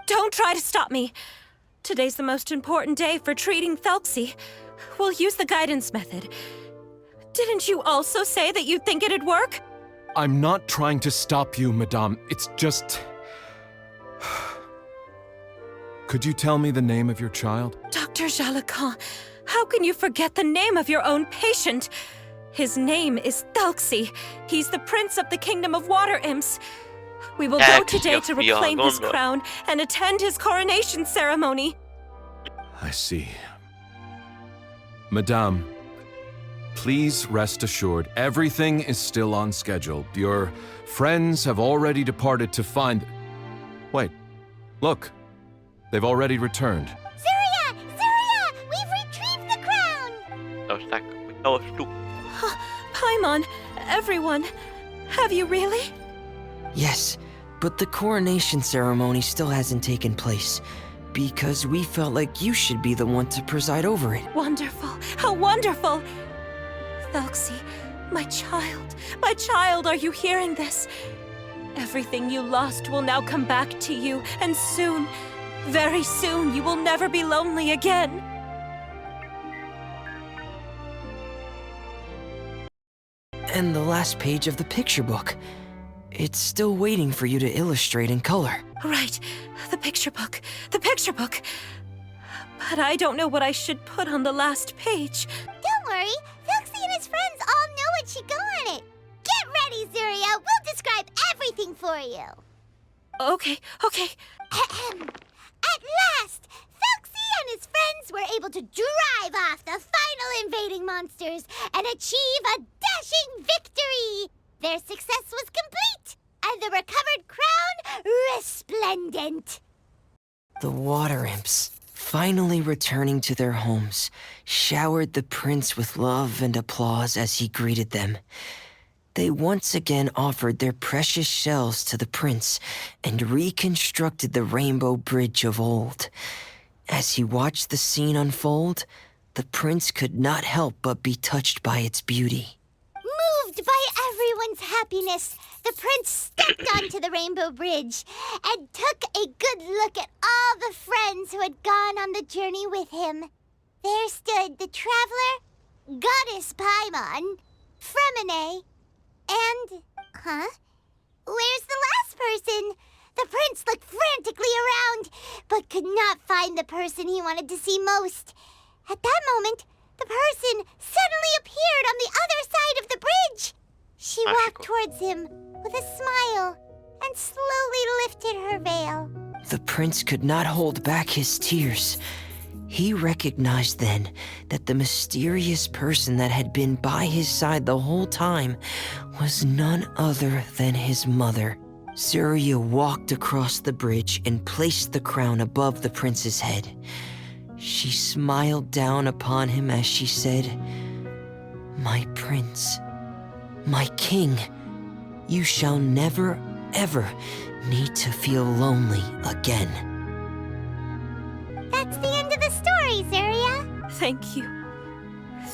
Don't try to stop me. Today's the most important day for treating Thelxie. We'll use the guidance method. Didn't you also say that you think it'd work? I'm not trying to stop you, Madame. It's just... Could you tell me the name of your child? Dr. Jalacan, how can you forget the name of your own patient? His name is Thelxie. He's the prince of the kingdom of water imps. We will go today to reclaim his crown and attend his coronation ceremony. I see. Madame, please rest assured, everything is still on schedule. Your friends have already departed to find... Wait, look. They've already returned. Zuria! Zuria! We've retrieved the crown! That was stupid. Paimon, everyone, have you really? Yes, but the coronation ceremony still hasn't taken place, because we felt like you should be the one to preside over it. Wonderful, how wonderful! Thelxie, my child, are you hearing this? Everything you lost will now come back to you, and soon, very soon, you will never be lonely again. And the last page of the picture book. It's still waiting for you to illustrate in color. Right, the picture book. But I don't know what I should put on the last page. Don't worry, Thelxie and his friends all know what should go on it. Get ready, Zuria. We'll describe everything for you. Okay. At last, Thelxie and his friends were able to drive off the final invading monsters and achieve a dashing victory. Their success was complete, and the recovered crown resplendent. The water imps, finally returning to their homes, showered the prince with love and applause as he greeted them. They once again offered their precious shells to the prince and reconstructed the rainbow bridge of old. As he watched the scene unfold, the prince could not help but be touched by its beauty. Moved by everyone's happiness, the prince stepped onto the rainbow bridge and took a good look at all the friends who had gone on the journey with him. There stood the traveler, Goddess Paimon, Fremine, and... Where's the last person? The prince looked frantically around, but could not find the person he wanted to see most. At that moment, the person suddenly appeared on the other side of the bridge. She walked towards him with a smile and slowly lifted her veil. The prince could not hold back his tears. He recognized then that the mysterious person that had been by his side the whole time was none other than his mother. Zuria walked across the bridge and placed the crown above the prince's head. She smiled down upon him as she said, "My prince, my king, you shall never, ever need to feel lonely again." That's the end of the story, Thank you.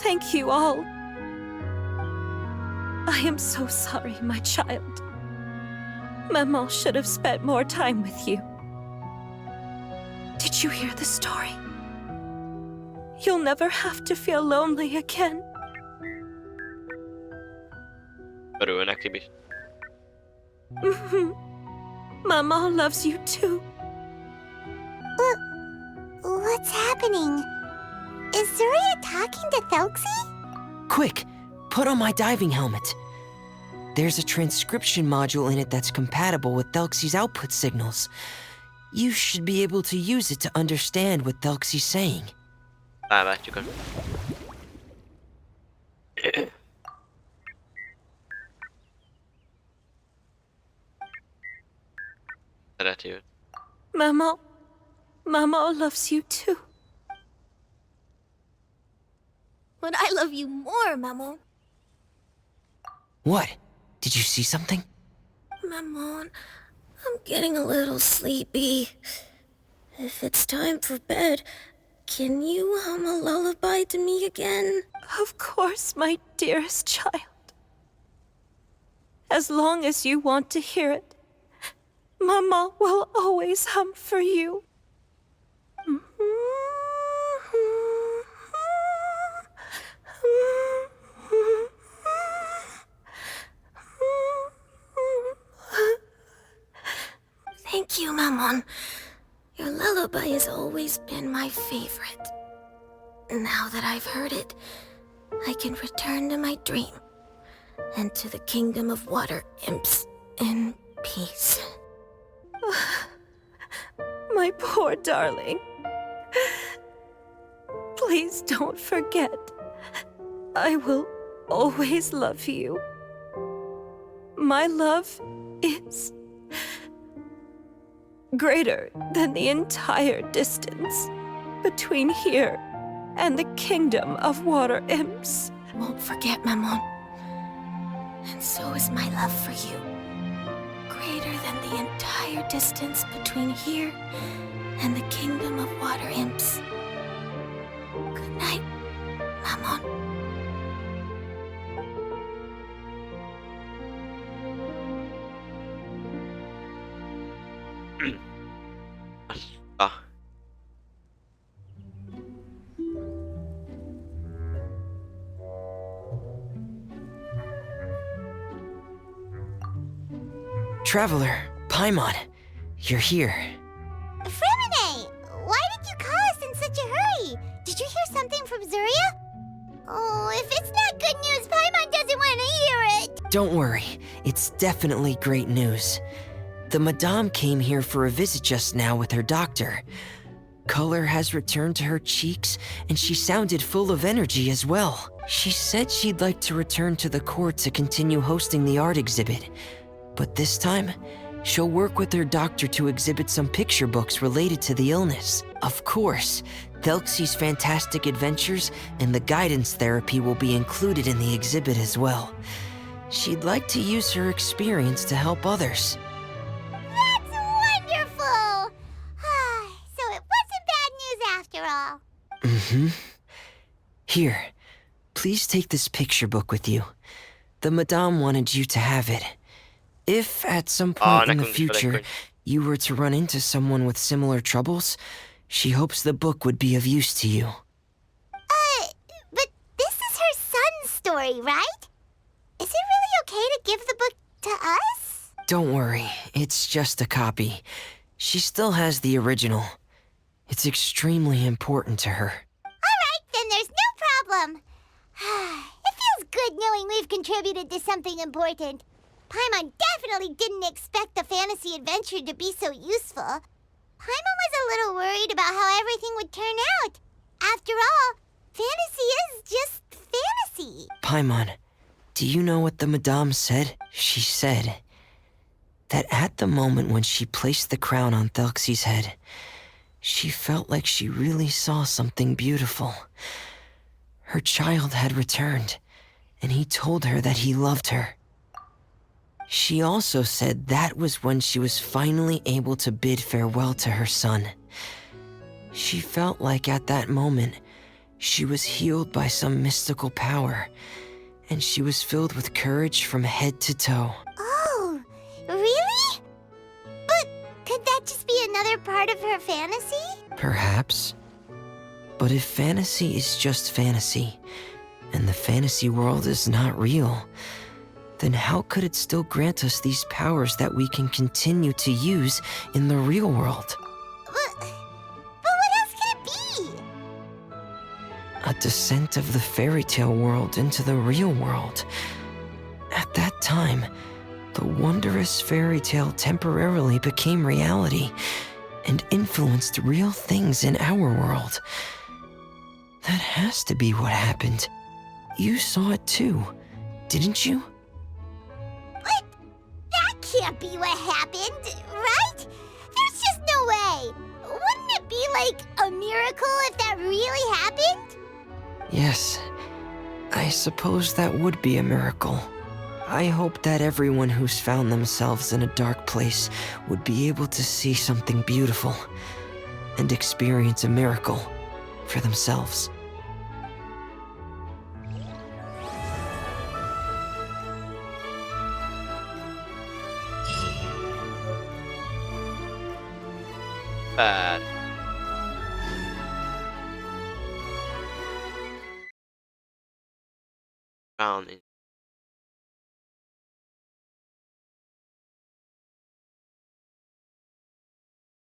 Thank you all. I am so sorry, my child. Maman should have spent more time with you. Did you hear the story? You'll never have to feel lonely again. Örül neki biztos. Mama loves you too. What's happening? Is Zuria talking to Thelxie? Quick, put on my diving helmet. There's a transcription module in it that's compatible with Thelxie's output signals. You should be able to use it to understand what Thelxie's saying. Ráváltjuk a... Szereti őt. Mama loves you too. But I love you more, Maman. What? Did you see something? Maman, I'm getting a little sleepy. If it's time for bed, can you hum a lullaby to me again? Of course, my dearest child. As long as you want to hear it, Mama will always hum for you. Thank you, Maman. Your lullaby has always been my favorite. Now that I've heard it, I can return to my dream and to the kingdom of water imps in peace. My poor darling. Please don't forget. I will always love you. My love is greater than the entire distance between here and the kingdom of water imps. Won't forget, Maman. And so is my love for you. Greater than the entire distance between here and the kingdom of water imps. Good night, Maman. Ah. Traveler, Paimon, you're here. Fremine! Why did you call us in such a hurry? Did you hear something from Zuria? Oh, if it's not good news, Paimon doesn't want to hear it! Don't worry, it's definitely great news. The Madame came here for a visit just now with her doctor. Color has returned to her cheeks, and she sounded full of energy as well. She said she'd like to return to the court to continue hosting the art exhibit. But this time, she'll work with her doctor to exhibit some picture books related to the illness. Of course, Thelxie's SFantasticAdventures and the guidance therapy will be included in the exhibit as well. She'd like to use her experience to help others. That's wonderful! So it wasn't bad news after all. Mm-hmm. Here, please take this picture book with you. The Madame wanted you to have it. If at some point in the future you were to run into someone with similar troubles, she hopes the book would be of use to you. But this is her son's story, right? Is it really okay to give the book to us? Don't worry, it's just a copy. She still has the original. It's extremely important to her. Alright, then there's no problem. It feels good knowing we've contributed to something important. Paimon definitely didn't expect the fantasy adventure to be so useful. Paimon was a little worried about how everything would turn out. After all, fantasy is just fantasy. Paimon, do you know what the Madame said? She said that at the moment when she placed the crown on Thelxie's head, she felt like she really saw something beautiful. Her child had returned, and he told her that he loved her. She also said that was when she was finally able to bid farewell to her son. She felt like at that moment, She was healed by some mystical power, and she was filled with courage from head to toe. Oh, really? But could that just be another part of her fantasy? Perhaps. But if fantasy is just fantasy, and the fantasy world is not real, then how could it still grant us these powers that we can continue to use in the real world? But what else could it be? A descent of the fairy tale world into the real world. At that time, the wondrous fairy tale temporarily became reality and influenced real things in our world. That has to be what happened. You saw it too, didn't you? But that can't be what happened, right? There's just no way. Wouldn't it be like a miracle if that really happened? Yes, I suppose that would be a miracle. I hope that everyone who's found themselves in a dark place would be able to see something beautiful and experience a miracle for themselves. Bad. Brownie.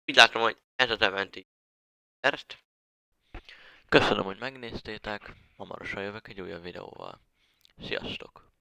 Úgy látom, hogy ez a DaVinci. Köszönöm, hogy megnéztétek. Hamarosan jövök egy újabb videóval. Sziasztok!